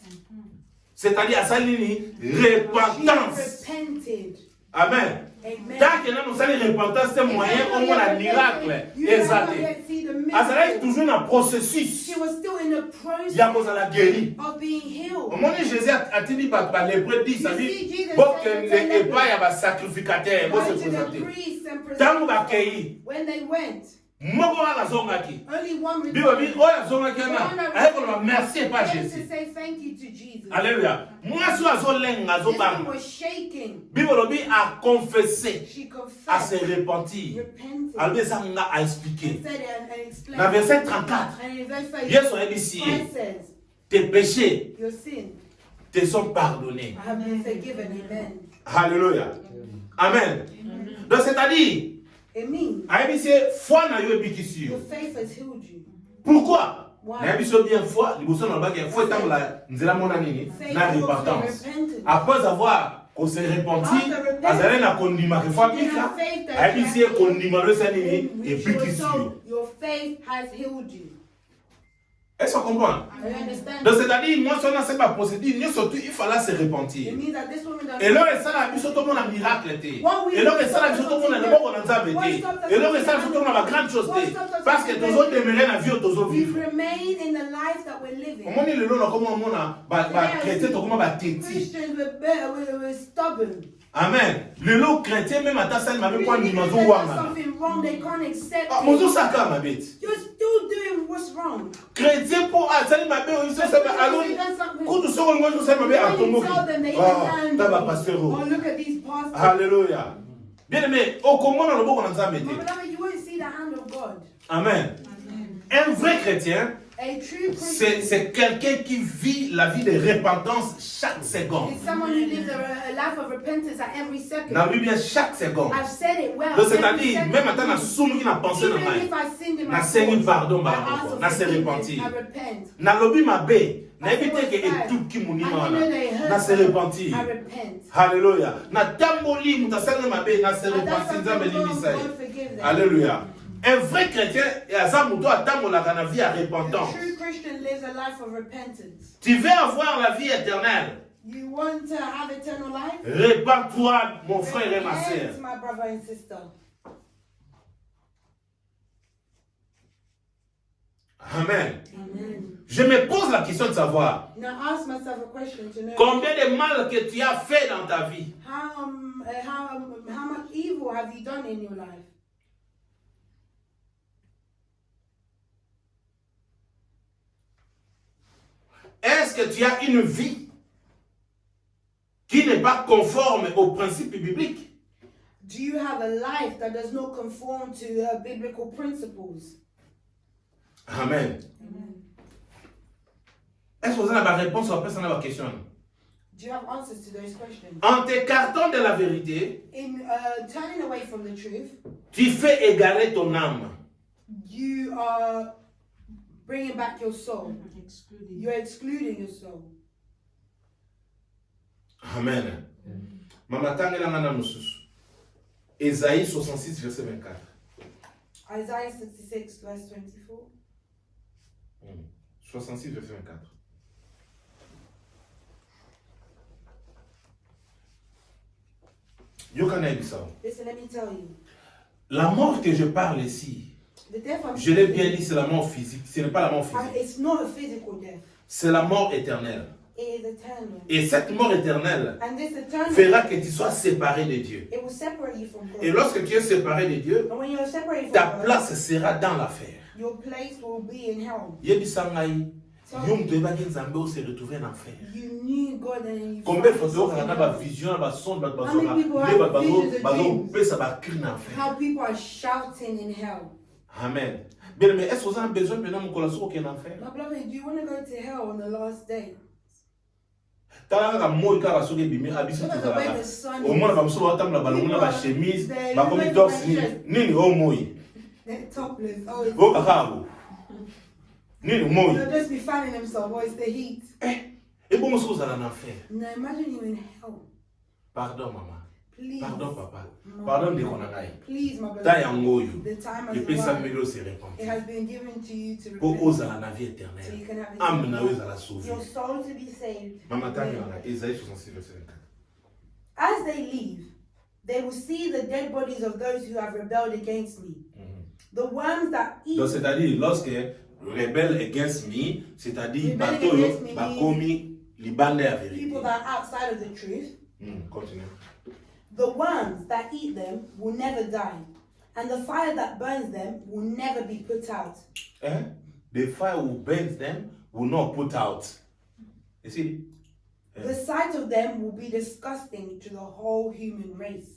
C'est-à-dire à salini She repentance. repented. Amen. Amen. Tant que nous sali repentance c'est moyen on a miracle You have not exact. yet seen the Azala miracle. toujours un processus. She was still in the process Ya kozala guéri. of being healed. Au moment où Jésus a dit ba lépreux dit ça You dit see, Jesus bon said, que ne pas ya ba sacrificateur bon Go se to the présenter. priests and present Tango ba themselves. kei When they went, moko wa zongaki. only one Bible bi returned. oya zongaki na. Aye ko ba merci pas Came Jésus. to say thank you to Jesus. Alléluia. Moi so azolenga This one zobanga. was shaking. Bible bi a confessé She à se confessed, repentir. repented, Albe ça nga a expliqué. said it and explained. Dans verset 34, And in verse 5, Yesu a dit si Christ says, tes péchés your sins te sont pardonnés. have been forgiven. Amen. Alléluia. Amen. Donc c'est-à-dire, It means ayebi se foi na yo ebikisi your yo. faith has healed you. Pourquoi? Why? Nayebi so bien foi, liboso na baki foi tambola nzela mona nini Faith na also repentance. repented. Après avoir qu'on s'est repenti, After repentance, azale na kondima ke foi you pika. have faith that Ayebi se kondima lo sa nini in which you were ebikisi yo. told your faith has healed you. Est-ce qu'on comprend? Are you understand? Donc c'est-à-dire, moi, ça n'a pas procédé, mais surtout, il fallait se repentir. It means that this woman does Et là, ça a vu surtout mon miracle. Et What we là, ça a vu surtout mon amour qu'on a zabété. Et là, ça a vu surtout ma grande chose. Parce que tous autres demeuraient la vie, tous autres we vivre. remain in the life that we're Au living. moment où le comment on a chrétien, comment on a téti. Christians were stubborn. Amen. Le lot chrétien, même à ta salle, m'a même pas Really, ni if mazo there's wanga. something wrong, they can't accept Ah, mon it. saka ma bête. You're still doing what's wrong. Chrétien pour salut ma bête, on sait ça alors. Quand tu sors moi je sais ma bête à ton mot. Tell them they Ah, can t'as learn. pas pasteur. Oh, look at these pastors. Alléluia. Bien aimé, au comment on a beaucoup dans My beloved, you won't see the hand of God. Amen. Un vrai chrétien, A true Christian c'est quelqu'un qui vit la vie de repentance chaque seconde. is someone who lives a life of repentance at every second. Dans la Bible, chaque seconde. I've said it well. Donc, every c'est-à-dire, second. même à soum qui n'a pensé dans Even ma if I sinned in my na sengi thoughts, pardon I ask for na se forgiveness, repentir. I repent. Na lobi mabe, na I éviter que was tout qui mouni I know they na hurt na se me. repentir. I repent. Alléluia. Na tamboli mutasanga mabe na se I done repentir something nzambe wrong, libisa. God forgive them. Alléluia. Un vrai chrétien, et à ça, muto atamolaka na vie à A repentance. true Christian lives a life of repentance. Tu veux avoir la vie éternelle. You want to have eternal life? Répands-toi, mon frère et ma Repent, sœur. my brother and sister. Amen. Amen. Je me pose la question de savoir Now ask myself a question to know combien de mal que tu as fait dans ta vie. how much evil have you done in your life? Est-ce que tu as une vie qui n'est pas conforme aux principes bibliques? Do you have a life that does not conform to biblical principles? Amen. Est-ce que vous avez la réponse à la question? Do you have answers to those questions? En t'écartant de la vérité, In turning away from the truth, tu fais égarer ton âme. you are bringing back your soul. Excluding. You're excluding your soul. Amen. Mama tangela ngana mususu. Ésaïe 66 verset 24. Isaiah 66 verse 24. 66 verset 24. Listen, let me tell you. La mort que je parle ici, The death I'm je l'ai speaking, bien dit, c'est la mort physique. Ce n'est pas la mort physique. it's not a physical death. C'est la mort éternelle. It is eternal. Et cette mort éternelle And this eternal, fera que tu sois séparé de Dieu. it will separate you from God. Et lorsque tu es séparé de Dieu, And when you're separated ta from God, place sera dans l'affaire. your place will be in hell. Yebisa ngai, yo muto ebaki nzambe o se retrouver en enfer. You knew God and you Combien de found fois yourself in on a hell. vision, ba son, ba How many people have visions and dreams? pesa ba cri en enfer. How people are shouting in hell. Amen. Bien, mais est-ce que vous avez besoin de mon colosso qui est en enfer? My beloved, do you want to go to hell on the last day? Talaka moi kaka soki bimi abisi Look at the way tozalaka. the sun Au moins is. ba muso ba tamla balongona ba chemise, They ba komi look torse like nini. shirt. Nini o moi. They're topless. Oh, it's O kakabo. Nini moi. they'll just be fanning themselves. Oh, it's the heat. Et bon muso kozala en enfer. Now imagine you in hell. Pardon maman. Please. Pardon papa. Mama. Pardon ndeko na ngai. Please, my Ta beloved. yango yo. The time has Epesa arrived. melo se It repentir. has been given to you to Po repent. ozala na vie So you éternelle. can have Âme na yo it. ezala sauvée. Your soul to be saved. Mama tangela Ésaïe 66 verset 24. As they leave, they will see the dead bodies of those who have rebelled against me. The worms that eat. Donc c'est-à-dire lorsque rebelle against me, c'est-à-dire Rebel bateau against me bakomi libande à vérité. People that are outside of the truth, Continue. the worms that eat them will never die, and the fire that burns them will never be put out. The fire will burn them, will not put out. You see? The sight of them will be disgusting to the whole human race.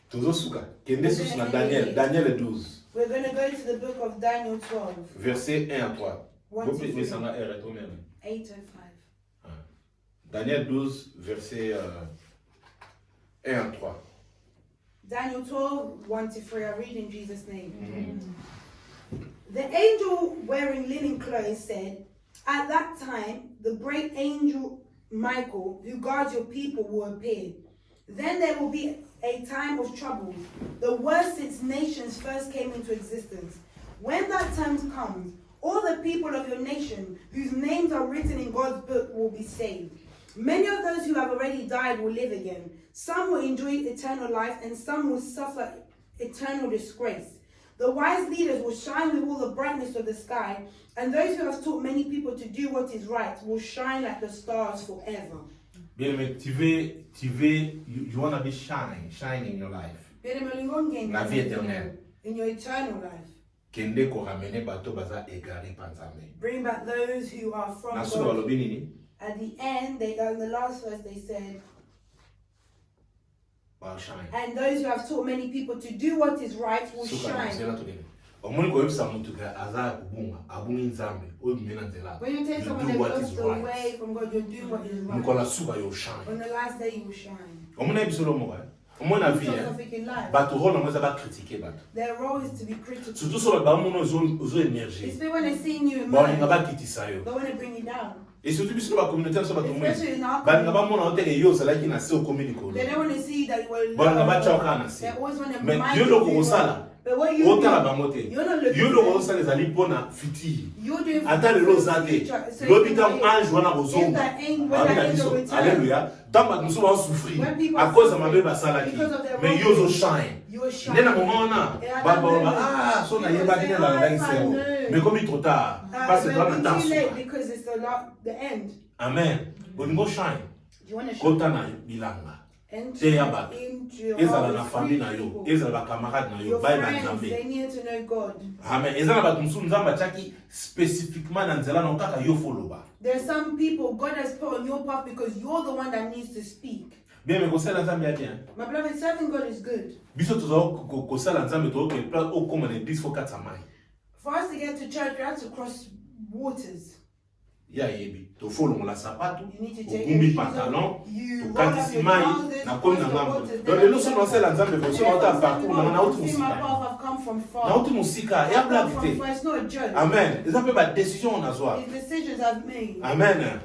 Tozosuka. Kende sus na Daniel 12, We're going to go to the book of Daniel 12, verset 1 à 3. 1 Vous to pouvez 3, ça na R et tout même. 805. Daniel 12, verset 1 à 3. Daniel 12, 1 to 3. I read in Jesus' name. The angel wearing linen clothes said, "At that time, the great angel Michael, who guards your people, will appear. Then there will be a time of trouble, the worst since nations first came into existence. When that time comes, all the people of your nation, whose names are written in God's book, will be saved. Many of those who have already died will live again. Some will enjoy eternal life, and some will suffer eternal disgrace. The wise leaders will shine with all the brightness of the sky, and those who have taught many people to do what is right will shine like the stars forever." Bien, mais you want to be shine in your life. La vie éternelle. In your eternal life. Kende ko ramene bato baza égaré par Nzambe. Bring back those who are from Na solo God. balobi nini? At the end, in the last verse, they said, shine. And those who have taught many people to do what is right will shine. When you tell someone they've lost the way from God, you're doing what is right. On the last day you will shine. Their role is to be critical. Especially when they see you in mind, they want to bring you down. Et surtout, puisque la communauté ne soit pas tombée, Especially in our they don't community. want to see you as a community. They don't want to see that you are They always want to Mais remind Dieu you le of gros it. ça But what you autant la do, bamote. you're not looking Dieu le for gros it. ça les alliés pour na fiti. You're doing Attends le lozate. L'hôpital ange wana bozonga. Alléluia. Tant que nous sommes souffrir à cause de ma bébé salaki. Mais yo zo shine. Dès le moment là, ah, son aïe va venir la langue c'est. Mais comme il est trop tard, parce que toi na temps. Because it's the end. Amen. Bon go shine. You want to shine. Kota na bilanga. Enter into your Ezala na heart famille with na yo, people. ezala ba camarade na yo, Your ba na friends, nzambe. they need to know God. Amen. Ezala ba tumsu nzamba chaki spécifiquement na nzela na kaka yo foloba. There are some people God has put on your path because you're the one that needs to speak. Bien mais ko sala nzambe ya bien. My beloved, serving God is good. Biso tozo ko sala nzambe to ke plan o comme na bis fo katsa mai. For us to get to church, we have to cross waters. Ya yebi to folo la sapato, You need to to take gumbi your shoes pantalon, off, you to roll kati up your simai trousers, na komi na cross the ngambo. waters, Donc then le so no sala nzambe ko so na parcours na utu see my musika. path, I've come from far. Na utu musika ya I've come from blague. far. It's not a joke. Amen. Eza pe ba décision on a zwa. It's decisions I've made. Amen.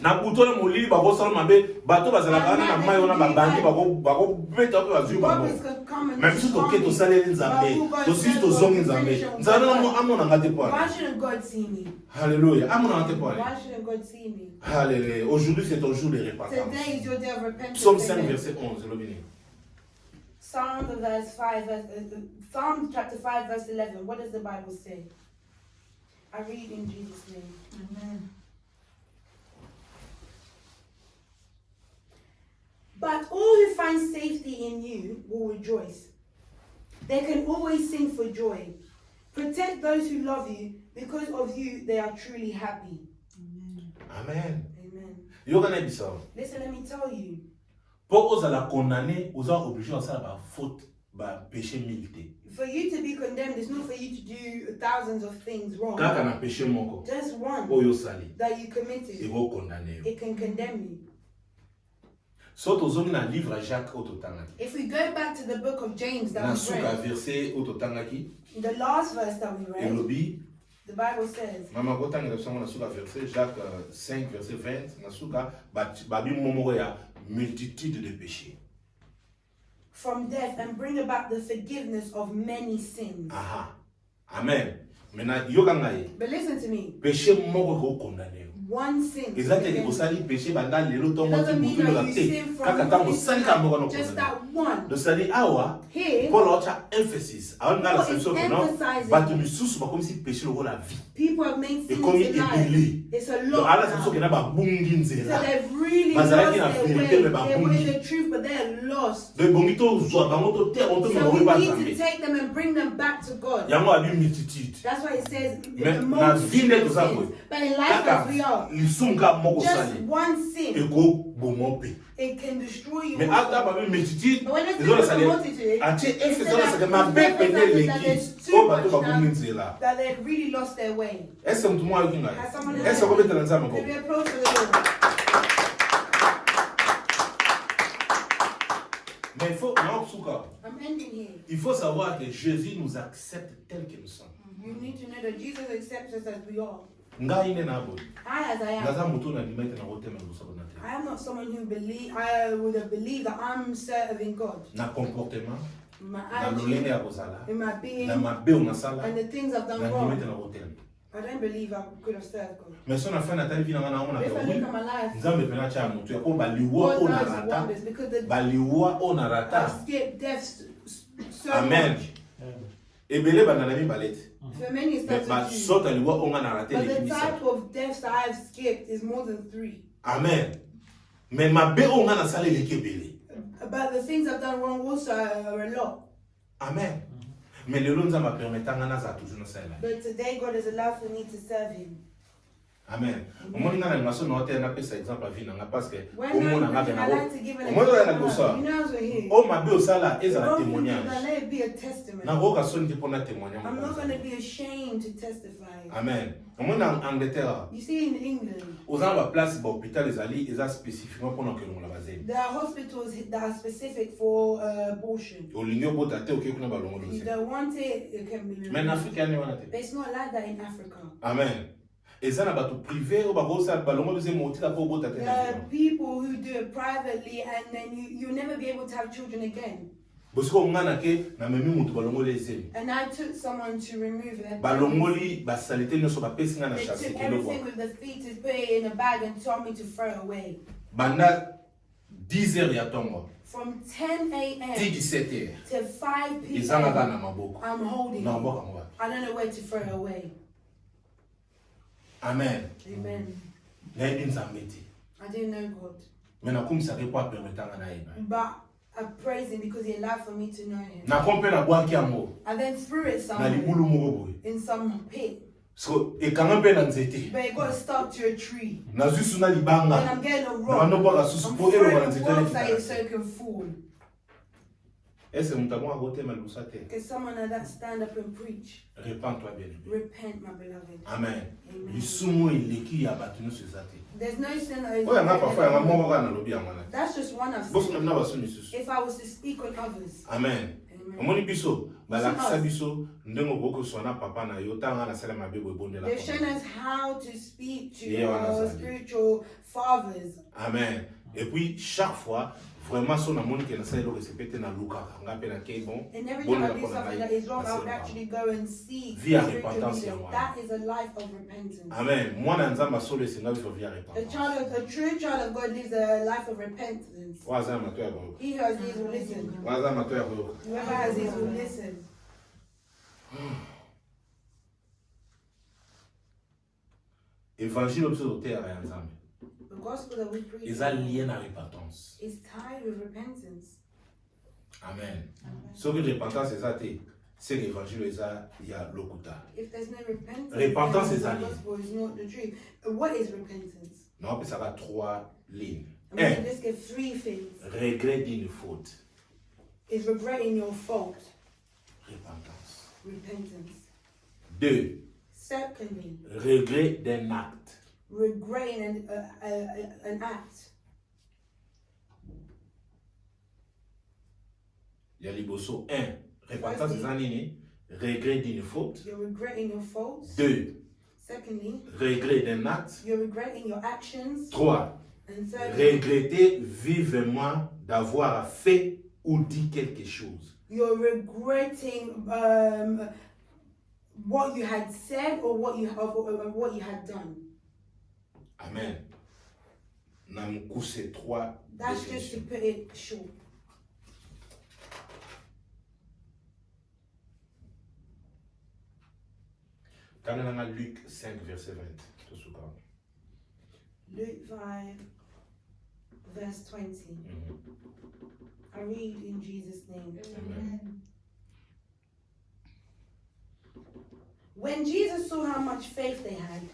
Na butole molili bako sala mabe bato bazala kana na mai ona babangi bako beta pe bazu bako. Robbers could come and Même si to ke to saleli nzambe, to si to zongi nzambe. Nzambe na amona ngate Why poa. shouldn't God see me? Alléluia. Amona ngate poa. Why shouldn't God see me? Alléluia. Aujourd'hui c'est ton jour de repentance. Today is your day of repentance. Psaume 5 Amen. verset 11, le béni. Psalm chapter 5 verse 11. What does the Bible say? I read in Jesus' name. Amen. But all who find safety in you will rejoice. They can always sing for joy. Protect those who love you. Because of you, they are truly happy. Amen. Amen. Yo kana bisa. Listen, let me tell you. Pour osala condamner, osa obligé à ça ba faute, ba péché milité. For you to be condemned, it's not for you to do thousands of things wrong. Kaka na péché moko. Just one Oyo sali. that you committed. Ego condamner. It can condemn you. So tozongi na livre Jacques ototangaki. If we go back to the book of James that Na we suka read, verset ototangaki. the last verse that we read, Elobi. the Bible says, Mama kotanga na suka verset Jacques 5 verset 20. Na suka babi momoko ya multitude de péchés. from death and bring about the forgiveness of many sins. Aha. Amen. Maintenant yoka ngai. But listen to me. Péché moko ko condamner. One sin. Ezate osali péché banda lelo It tongo ti doesn't mean butu that la you te. sin from Kaka tango one sali sin, ka moko no just condamner. that one. Do sali awa. Here, Paul ocha emphasis. Awa nga la Paul is solution kono. emphasizing Bato misusu bakomi si péché loko la vie. people have made sins Ekomi in life. ebele. It's a Donc lot ala now. solution kena ba bungi So nzela. they've really Bazalaki lost na their vérité, way. mais ba They were bungi. the truth, but they're lost. De bongi to zwa bango to te on to So mo we ba need to zambe. take them and bring them back to God. Yango abi multitude. That's why it says Mais the na multitude vie of to za sins. boy. But in life as we are, lisunga moko just sali. one sin, Eko bomompe. it can destroy you. Mais ata ba multitude. But when it's Ezola the sali. multitude, Ati it effe said zola that sali ma it's be emphasizing pene that leki. there's too O ba to much ba now bungi nzela. that they've really lost their way. Est-ce que mtu mwa yoki ngai? Has someone Est-ce que betela nzama ko? Maybe approach to the Lord. Mais il faut non suka. I'm ending here. Il faut savoir que Jésus nous accepte tel que nous sommes. You need to know that Jesus accepts us as we are. Ngai ne na bo. I as I am. Naza mutu na limite na wote na lusaba na te. I am not someone who I would have believed that I'm serving God. Na comportement, My na lolenge attitude, ya kozala, in my being, na mabe o nasala, and the things I've done na limite wrong. na wote. I don't believe I could have served God. Mais son afin na tali vina ngana ona If I ka look oui. at my life, Nzambe pena cha mutu ya ko baliwa God ona knows rata. wonders because the Baliwa ona I've rata. skipped death so Amen. much. Ebele bana na mi balete. For many it's Mais ba not two. sota liwa onga na rate But le the kimisa. type of deaths that I've skipped is more than 3. Amen. Mais mabe onga na sale le kebele. But the things I've done wrong also are a lot. Amen. Mais le lonza ma permetanga na za toujours na sala. But today God has allowed for me to serve Him. Amen. Omoni ngana ngaso no te na pesa exemple à vie nanga parce que When au monde I ngaka na like to give an au monde na example, kosa. you know, as we're here, O mabe osala eza na let témoignage. it be a testimony. Na ko ka soni te pona témoignage. I'm not going to be ashamed to testify. Amen. Omoni en Angleterre. You see, in England, Aux ba place ba hôpital ezali eza spécifiquement pona que longola bazeli. there are hospitals that are specific for abortion. Olingo bota te okekuna ba If longola you bazeli. don't want it, it can be Mais en removed. Afrique yani wana te. But it's not like that in Africa. Amen. Eza na bato privé o ba ko sa ba longola bazeli moti ka po bota te. There are people who do it privately and then you'll never be able to have children again. Bosiko ngana ke na memi mutu ba longola ezeli. And I took someone to remove that. Ba longoli ba salite nyoso ba pesi ngana They chasse took ke lo everything with the fetus, put it in a bag and told me to throw it away. Banda 10 heures ya tongo. From 10 a.m. Ti 17 heures. to 5 Ezanga p.m. na maboko. I'm holding Na it. mboka mwa. I don't know where to throw it away. Amen. Amen. Na nzambe te. I didn't know God. Mais na kumisa ke kwa permetanga na eba. But I praise him because he allowed for me to know him. Na kompe na bwaki yango. I then threw it Na somewhere libulu moko boye. in some pit. So ekanga mpe na nzete. But it got stuck to a tree. Na zusu na Then libanga. I'm getting a Na rock. bando bwaka susu I'm po elo na throwing nzete rocks at it na so it can fall. Ese mutamu agote malusa te. Can someone like that stand up and preach? Repends-toi bien. Repent, my beloved. Amen. Amen. Lisumu eleki ya batu nyonso eza te. There's no sin that is Oya nga greater parfois ya than moko God. kana lobi yango na. That's just one of Boso them. na baso misusu. If I was to speak on others. Amen. Amen. Omoni biso balakisa biso ndenge oboko sona papa na yo tanga na sala mabe bo bondela. They've shown us how to speak to Yeah, our understand. spiritual fathers. Amen. Et puis chaque fois vraiment son amoni que na sala lo respecter na luka nga pe na ke bon. And every time I do something that is wrong, I would actually go and see Via spiritual repentance, leaders. yeah. That is a life of repentance. Amen. Mwana nzamba solo singa vivre via A repentance. true child of God lives a life of repentance. Waza mato ya bo. He who has ears will listen. Waza mato ya bo. Whoever has ears will listen. Évangile obso terre ya nzambe. The gospel that we preach Eza lié na repentance. is tied with repentance. Amen. So que repentance eza te, c'est que évangile eza ya lokuta. If there's no repentance, Repentance then is the a lie. gospel is not the truth. What is repentance? Na on peut savoir 3 lignes. I'm going to 1. just give 3 things. Regret d'une faute. Is regretting your fault. Repentance. Repentance. 2. Secondly, Regret d'un acte. regretting an act. Il y a liboso 1. Repentance eza nini? Regret d'une faute. You're regretting your faults. 2. Secondly, Regret d'un acte. you're regretting your actions. 3. And thirdly, Regretter vivement d'avoir fait ou dit quelque chose. you're regretting what you had said or what you had done. Amen. Namkuse 3 That's just to put it short. Tanana Luc 5 verset 20. Tosuka. Luke 5, verse 20. I read in Jesus' name. Amen. When Jesus saw how much faith they had,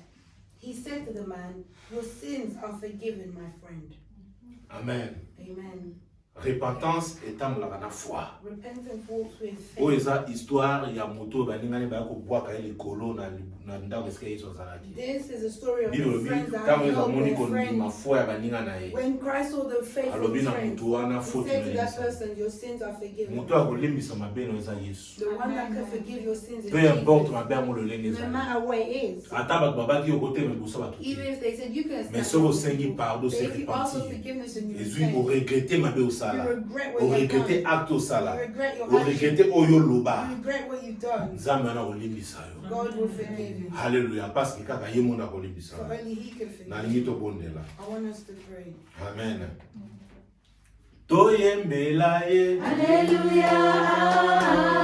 he said to the man, "Your sins are forgiven, my friend." Amen. Amen. Repentance etambolaka na foi. Repentance walks with Oyo faith. eza histoire ya moto baningani baya kobwaka ye likolo na ndako esika yesu azalaki. This is a story of Bino the lobi friends that ntango had eza helped moni their kondima friends. foi ya baninga na ye. When Christ saw the faithful Alobi na friends, moto wana he faute said to na that yesa. person, "Your sins are forgiven." Moto akolimbisa mabe no eza yesu. The one that can forgive your sins is Peu importe Jesus. mabe yango lolenge No ezali. matter what it is. Ata bato babaki yo kote mebosa bato Even te. if they said you can Mais stand soki up, osengi pardon, but se if you ask for repentir. forgiveness and you ezwi repent, oregrete mabe you osala. regret what you've Oregrete done. acte osala. You regret your Oregrete actions. oyo You loba. regret what you've done. Nzambe wana kolimbisa yo. God will forgive you. Hallelujah. Parce que kaka ye mona kolimbisa. For only He can forgive Nalingi you. tobondela. I want us to pray. Amen. Toyembela ye. Hallelujah,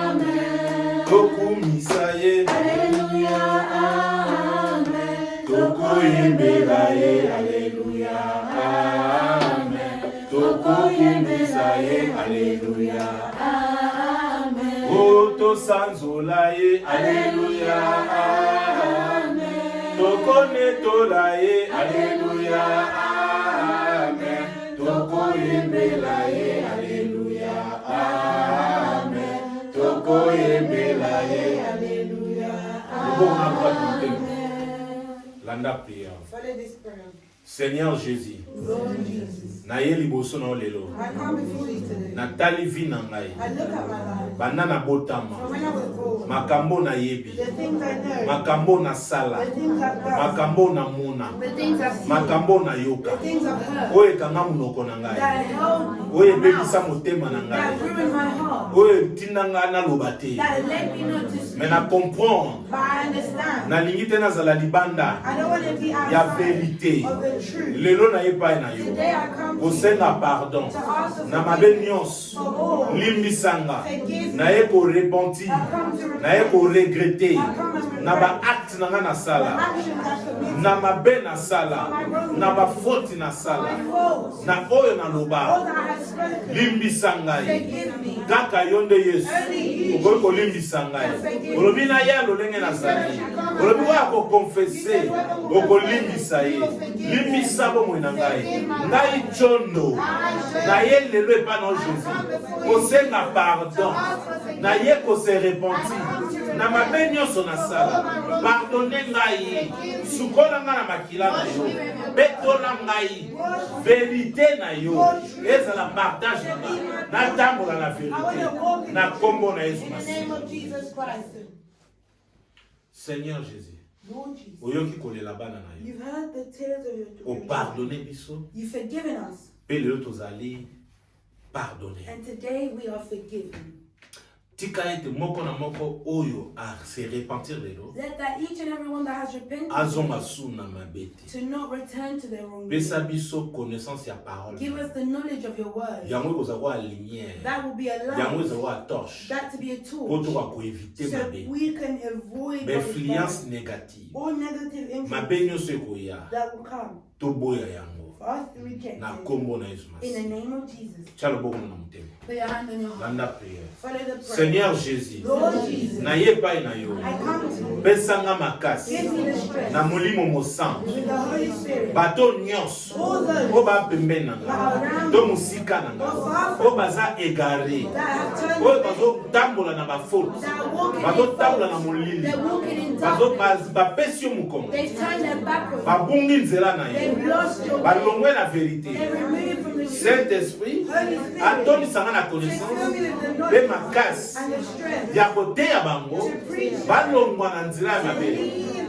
amen. Tokumisa ye. Hallelujah, amen. Tokoyembela ye. Hallelujah. Amen. Tokokumisa ye. Hallelujah. Amen. O tosanzola ye. Hallelujah. Amen. Toko pone tolaye, alléluia, amen. Toko yembelaye, alléluia, amen. Toko yembelaye, alléluia, amen. Landa prière. Follow this prayer. Seigneur Jésus, Lord Jesus, naye liboso na lelo. I come before you today. Natali vi na ngai. I look at my life. Banda na From botama. when I was born, Makambo na yebi. the things I know, Makambo na sala. the things I've done, Makambo na muna. the things I've seen, Makambo na the yoka. things I've heard, Oye kanga munoko na ngai. that held me, Oye my bebisa mouth, motema na that ngai. ruined my heart, Oye tinda ngai na loba te. that let me not to Mais speak. na comprendre. But I understand. Nalingi te nazala libanda. I don't want to be Ya outside vérité. of the truth. Lelo na yepai na yo. Today I come to you Kosenga pardon. to ask for Na mabe forgiveness nyonso. for all. Limbisanga. Forgive me. Na ye ko repentir. I come to Na ye ko regretter. I come and regret Na ba acte na nga na the sala. actions I committed, Na mabe na sala. Na ba faute na my sala. faults, Na oyo na all loba. that I have spoken. Limbisa ngai. Forgive me. Kaka yo nde Yesu. Only you. Okoki kolimbisa ngai. Olobi na ye lolenge nazali. Olobi oyo akokonfese. Okolimbisa ye. Limbisa bomoi na ngai. Ngai chondo. Na ye lelo epai na Jésus. Kosenga pardon. Na ye kose repentir. Na mabe nyonso na sala. Pardonne ngai. Sukola ngai na makila na yo. Betola ngai. Vérité na yo. Ezala partage na ngai. Natambola na vérité. Na kombo na Yesu In the Masihi. name of Jesus Christ. Seigneur Jésus. Lord Jesus, Oyoki kolela bana na yo. you've heard the tears of your children. Opardonne biso. You've forgiven us. Pe lelo tozali pardonner. And today we are forgiven. Tika ete moko na moko oyo a se repentir lelo. Let that each and every one that has repented Azonga suna mabete. to not return to their wrong Pesa ways. biso connaissance ya parole. Give us the knowledge of your word. Yango kozala kwa lumière. That will be a Yango light. ezala kwa torche. That to be a Po tool. to ko éviter So mabe. we can avoid what is Influence bad. négative. All negative Mabe influence nyonso ekoya. that will come Toboya yango. for us to reject Na it. kombo na Yesu In the Masihi. name of Jesus. Tya loboko na motema. Put your hand on your heart. Landa prière. Follow the prayer. Seigneur Jésus. Lord Jesus, Na ye epai na yo. I come to you. Pesanga makasi. Give me the strength Na molimo mosantu. with the Holy Spirit. Bato nyonso. All those O ba pembeni na that nga. are To around me, musika na nga. O baza égaré. that have turned Oyo away, bazo tambola na bafaute. that are walking Bazo in tambola na fault. molili. They're walking in Bazo darkness. bapesi yo mokongo. They've turned their back on you. Babungi nzela na They've yo. lost your way. Balongwe na They're vérité. removed from the truth. Saint-Esprit, Holy Spirit, atonisanga na to fill me connaissance. with the Pe knowledge makasi. and the strength Ya koteya bango. Balongwa na nzela ya mabe.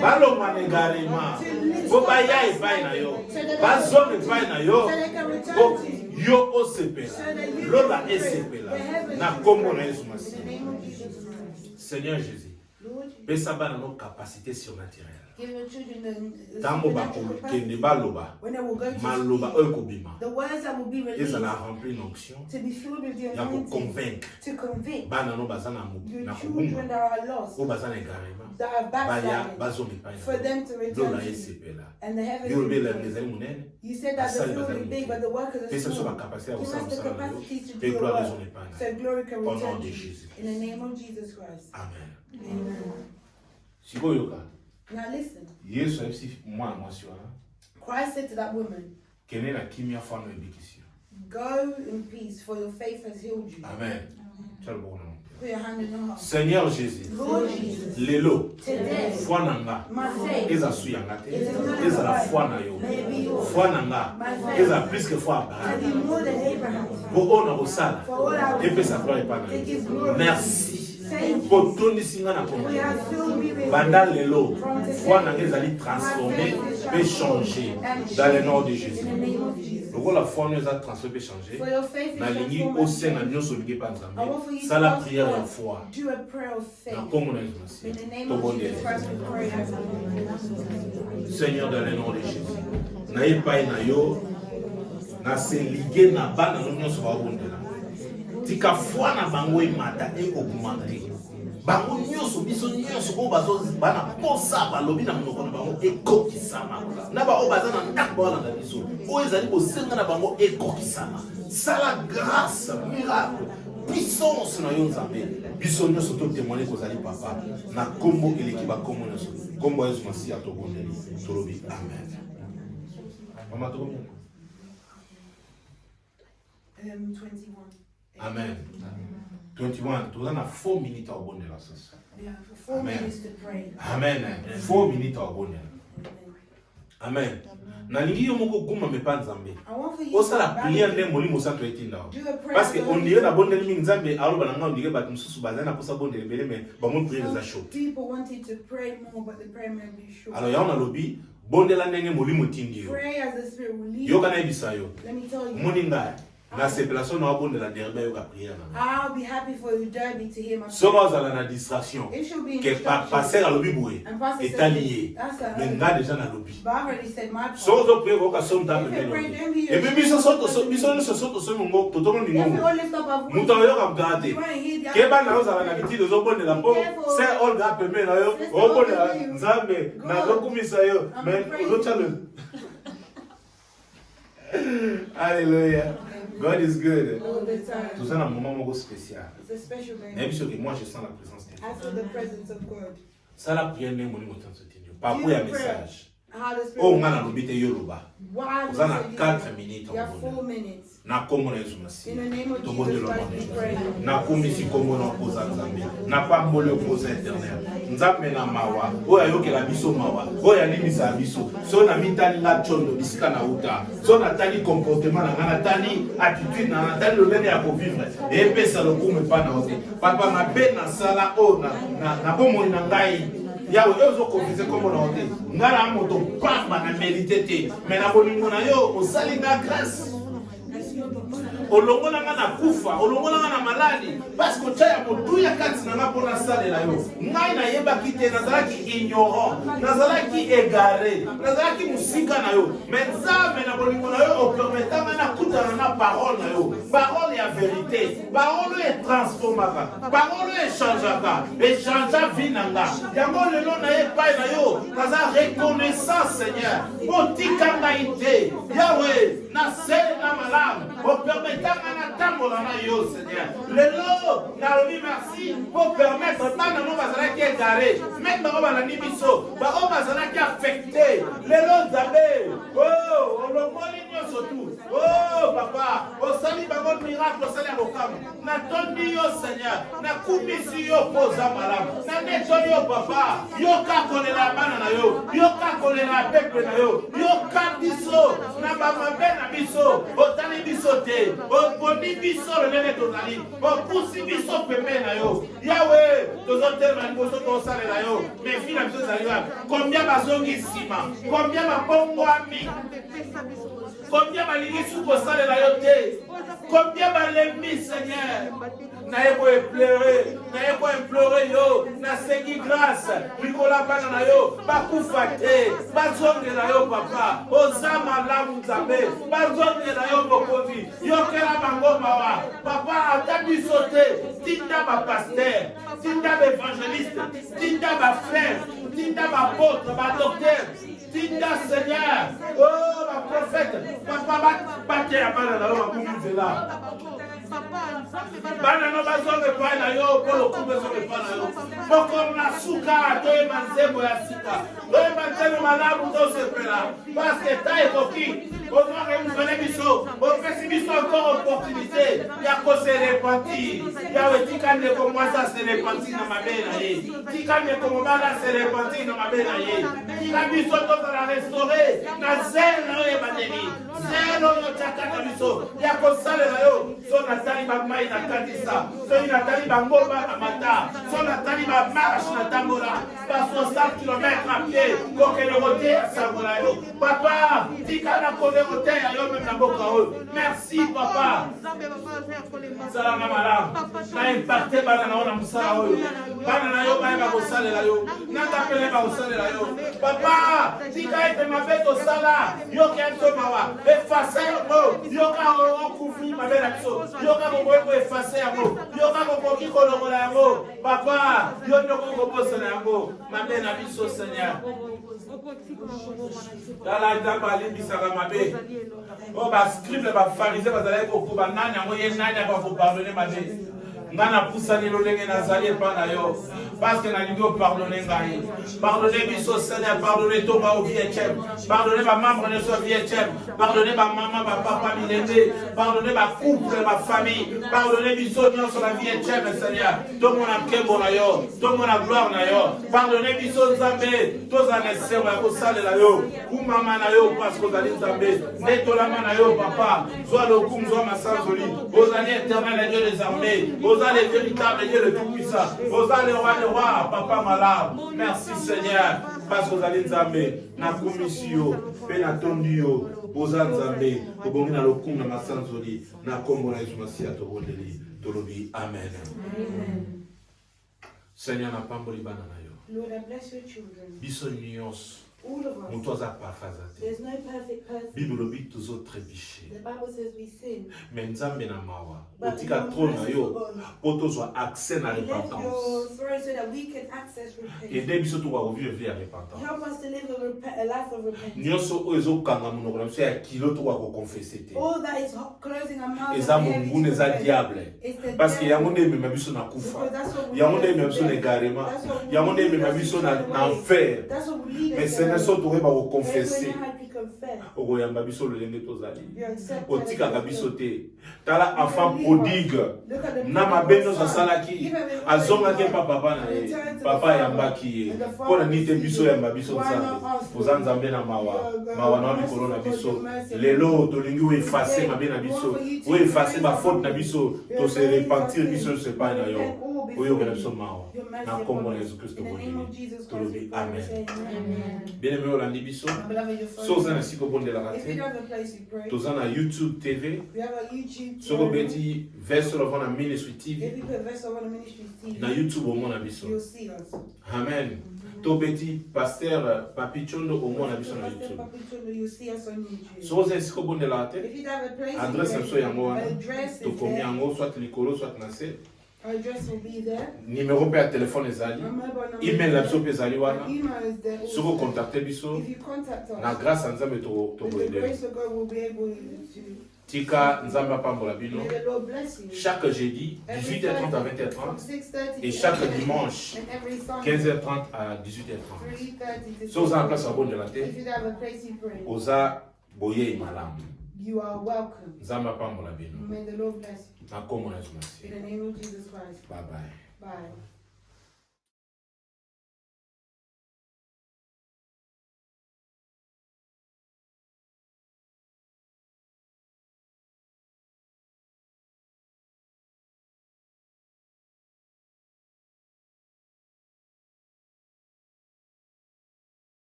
Balongwa na égarement. Po baya epai na yo. Bazonga epai na yo. so they can return Po to you. yo osepela. Lola esepela. Na kombo na Yesu In the Masihi. name of Jesus Christ. Seigneur Jésus, Lord, Jesus, pesa bana no capacité surnaturelle. give your children the Tango supernatural bakokende capacity baloba. when they will go to Maloba speak. oyo kobima. The words that will be released Ezala rempli d'onction. to be filled with the Ya anointing koconvaincre. to convict Bana no baza na your na children kobuma. that are lost, O baza na égarement. that are Baya backsliding, bazonga epai for na yo. them to return Lola to you. esepela. And the heavens Yo will be lobela filled. ezali monene. You said that the Asali field bazali is big, moke. but the workers are Pesa biso small. bakapasité ya Give kosala us the mosala na yo. capacity to do Pe your gloire work, ezonga epai na so yo. glory can Au nom return de to you. Jésus. In the name of Jesus Christ. Amen. Amen. Sikoyo yoka. Now listen. Yesu ayebisi mwana mwasi wana. Christ said to that woman, Kende na kimia fano ebikisi yo. go in peace, for your faith has healed you. Amen. Tya loboko na motema. Put your hand in your heart. Seigneur Jésus. Lord Jesus, Lelo. today, Foi na nga. my faith, Eza su yanga te. Ezala foi na yo. may be yours. Foi na nga. Eza plus que foi To Abraham. be more than Abraham. Bo oyo na kosala. For all I will Epesa gloire epai na It gives yo. glory. Merci. Thank you. Po tondisi nga na We kombo. have filled me with Banda lelo. Foi na nga ezali transformé pe changé dans le nom de Jésus. in the name of Jesus. Lokola foi no eza transformé pe changé. For your faith is Nalingi transformed. osenga nyonso olingi epai I ya want Nzambe. for you to Sala ask prière ya God, foi. do a prayer of faith. Na kombo na Yesu In Masihi. the name of Jesus Christ, we pray. Seigneur, dans le nom de Jésus. Na epai na yo, na se ligue na bana no nyonso babondela. Tika foi na bango emata e augmenter. Bango nyonso biso nyonso oyo bazo bana posa balobi na monoko na bango ekokisama. Na ba oyo baza na ndako balanda biso. Oyo ezali kosenga na bango ekokisama. Sala grâce, miracle. puissance na yo nzambe biso nyonso totémoigner kozali papa na kombo eleki bakombo nyonso kombo ya Yesu Masiya tobondeli tolobi amen. Mama tokomi 21. Amen. 21 toza na 4 minutes à obondela sasa. Yeah, for 4 minutes to pray. Amen. 4 minutes à obondela. Amen. Nalingi yo moko guma mepa nzambe. Osala prière nde molimo santo etinda. Parce que on dirait la bonne mingi nzambe aloba nanga on dirait ba mususu bazana posa bonne lebele mais ba mon prière za chaud. People wanted to pray more but the prayer may be short. Alors ya on a lobi bondela ndenge molimo tindi yo. Pray as the spirit will lead. Yo kana ebisa yo. Let me tell you. Moninga na sepelation na bondela derbe yo ka prière na. I'll be happy for you Derby to hear my So bazala na distraction. It should be Que passer à lobi boye. Est allié. Mais nga déjà na lobi. But I already said my part. So zo prière ko ka som ta pembeni. Et puis biso soto so ngo toto mo If ningo. we all lift up our voice, Muto yo ka mgate. you want to hear the Keba na oza na bitilo zo bondela po. C'est all ga pembe na yo. O bondela nzambe na zo kumisa yo. Mais lo challenge. Alléluia. God is good. all the time. Tout ça, un moment spécial. It's a special day. Mais moi, je sens la présence de Dieu. I feel the presence of God. Ça, la prière, n'est mon temps de Dieu. Par rapport à message. How the spirit. Oh, on a l'obité Yoruba. Why Vous en avez 4 minutes. You have 4 minutes. Na komo na Yesu Masiya. In the name of Tobo de Jesus l'homme. Christ, we pray. Na komisi komo na posa nzambe. Na pambole posa éternel. Nzambe na mawa. Oya yokela biso mawa. Oya limisa biso. So na mitani na chondo bisika na uta. So na tani comportement na na tani attitude na tani le lene ya ko vivre. Et pesa le kume pa na ote. Papa ma na sala o na bomoni na ngai. Yawe ezo confesser comme on a dit. Ngala moto pamba na mérité te. Mais na bolingo na yo osali na grâce. Olongola nga na kufa, olongola nga na maladi. Parce que tya motuya kati na nga pona salela yo. Ngai na yeba kite nazalaki ignorant, nazalaki égaré, nazalaki musika na yo. Mais nzambe na bolingo na yo opermetanga na kutana na parole na yo. Parole ya vérité, parole e transformaka, parole e changeaka, e changea vie na nga. Yango lelo na ye pai na yo, naza reconnaissance Seigneur. Otika ngai te. Yahweh, na se na malamu. Opermetanga na tambola na yo Seigneur. Lelo na lobi merci pour permettre bana no bazalaki égaré, même ba balandi biso, ba o bazalaki affecté. Lelo nzambe, oh, olomoli nyonso tu. Oh papa, osali bango miracle osali ya bokamu. Na tondi yo Seigneur, na kumisi yo poza malamu. Na neto yo papa, yo ka kolela bana na yo, yo ka kolela peuple na yo, yo ka biso na ba mabe na biso, otali biso te, oponi biso le nene tozali, opusi biso pembe na yo. Yahweh, tozotelema liboso tosalela yo, mais fille na biso zali wapi? Combien bazongi sima? Combien babongwami? Combien balingi su kosalela yo te? Combien balembi Seigneur? Naye ko implorer yo, na sengi grâce, likola bana na yo, bakufa te, bazongela yo papa, oza malamu nzambe, bazongela yo bokozi, yokela bango mawa, papa ata biso te, tinda ba pasteur, tinda ba évangéliste, tinda ba frère, tinda ba apôtre, ba docteur, tinda Seigneur, oh ma prophète, papa bate ya bana na yo bakumizela. Bana no bazonge pa na yo polo kumbe zonge pa na yo poko na suka to e manzebo ya sika to e manzebo malamu to se pela parce que ta époque on doit renouveler biso on fait biso encore opportunité ya ko se repentir ya wetika ne ko mwasa se repentir na mabela ye tika ne ko mabala se repentir na mabela ye tika biso to para restaurer na zelo e bandeli zelo yo chaka biso ya ko sale na yo so na tali ba mai na katisa so ina tali ba ngomba na mata so na tali ba marche na tambola ba 60 km à pied ko ke le roté à Sangola yo papa tika na ko le roté yo même na boka o merci papa sala na mala na impacté bana na ona musala oyo bana na yo ba ko salela yo na tapele ba ko salela yo papa papa tika ete mabe tosala yoka biso mawa efase yango yoka okouvrir mabe na biso yoka kokoki koefase yango yoka kokoki kolongola yango papa yo nde okoki kobosana yango mabe na biso Seigneur. Tala nzambe alimbisaka mabe oyo bascribe bafarise bazalaki kokuba nani yango ye nani akakopardone mabe nga napusani lolenge nazali epai na yo parce que nalingi opardone ngai pardonne biso Seigneur pardonne tonga au vietième pardonne bamembre nyonso ya vietième pardonne bamama bapapa milende pardonne bacouple bafamille pardonne biso nyonso na vietième Seigneur tomona nkembo na yo tomona gloire na yo pardonne biso nzambe tozala na esengo ya kosalela yo kumama na yo parce que ozali nzambe netolama na yo papa zwa lokumu zwa masanzoli ozali éternel Dieu des armées le véritable Dieu le tout-puissant. Vous allez le roi, papa malade. Merci Seigneur. Parce que vous allez Nzambe, na commission, penatondio, vous allez Nzambe, vous allez na lokum na masanzoli, na kombo na Yesu Masia tobondeli, tolobi amen. Seigneur na pamboli bana na yo. Lord, I bless your children. Biso nyos. All of us. There's no perfect person. Bible lobi toujours trébuché. The Bible says we sin. Mais Nzambe na mawa. Otika trône na yo. Poto soit accès na repentance. Your throne so that we can access repentance. Aider biso to wa vivre vie à repentance. Help us to live a life of repentance. Nyonso ozo kanga munoko na ya kilo to wa ko confesser te. All that is closing our mouths. Eza mungu eza diable. Parce que yango nde mema biso na kufa. Yango nde mema biso na garema. Yango nde mema biso na enfer. That's what we lead. Mais c'est so to ba ko confesser. Oko yamba biso le lenge tozali. Otika ka biso te. Tala enfant prodigue. Na mabeno za salaki. Azonga ke papa na ye. Papa yambaki ye. Pona nite biso yamba biso nzambe. Oza nzambe na mawa. Mawa na mikolo na biso. Lelo to lingi we effacer mabe na biso. We effacer ba faute na biso. To se repentir biso se pa na yo. Oyo ke na biso mawa. Na kombo na Yesu Kristo boni. To lobi amen. Bien aimé Olandi biso. Soza na siko bonde la raté. Toza na YouTube TV. Soko beti verso la vona ministry TV. Na YouTube au mona biso. Amen. To beti pasteur Papi Chondo au mona biso na YouTube. Soza siko bonde la raté. Adresse na so yango wana. To komi yango soit likolo soit na se. Our address will be there. Numéro pe téléphone ezali. Email la biso pe ezali wana. Soko contacter biso. If you contact us, na grâce à Nzambe to the grace of God will be able to. Tika Nzamba pambola bino. May the Lord bless you. Chaque jeudi 18h30 à 20h30 et chaque dimanche 15h30 à 18h30. So za place à bonne de la terre. If you have a place you pray. Oza boye malam. You are welcome. Nzamba pambola bino. May the Lord bless you. Na komo na Yesu Masihi. In the name of Jesus Christ. Bye bye. Bye.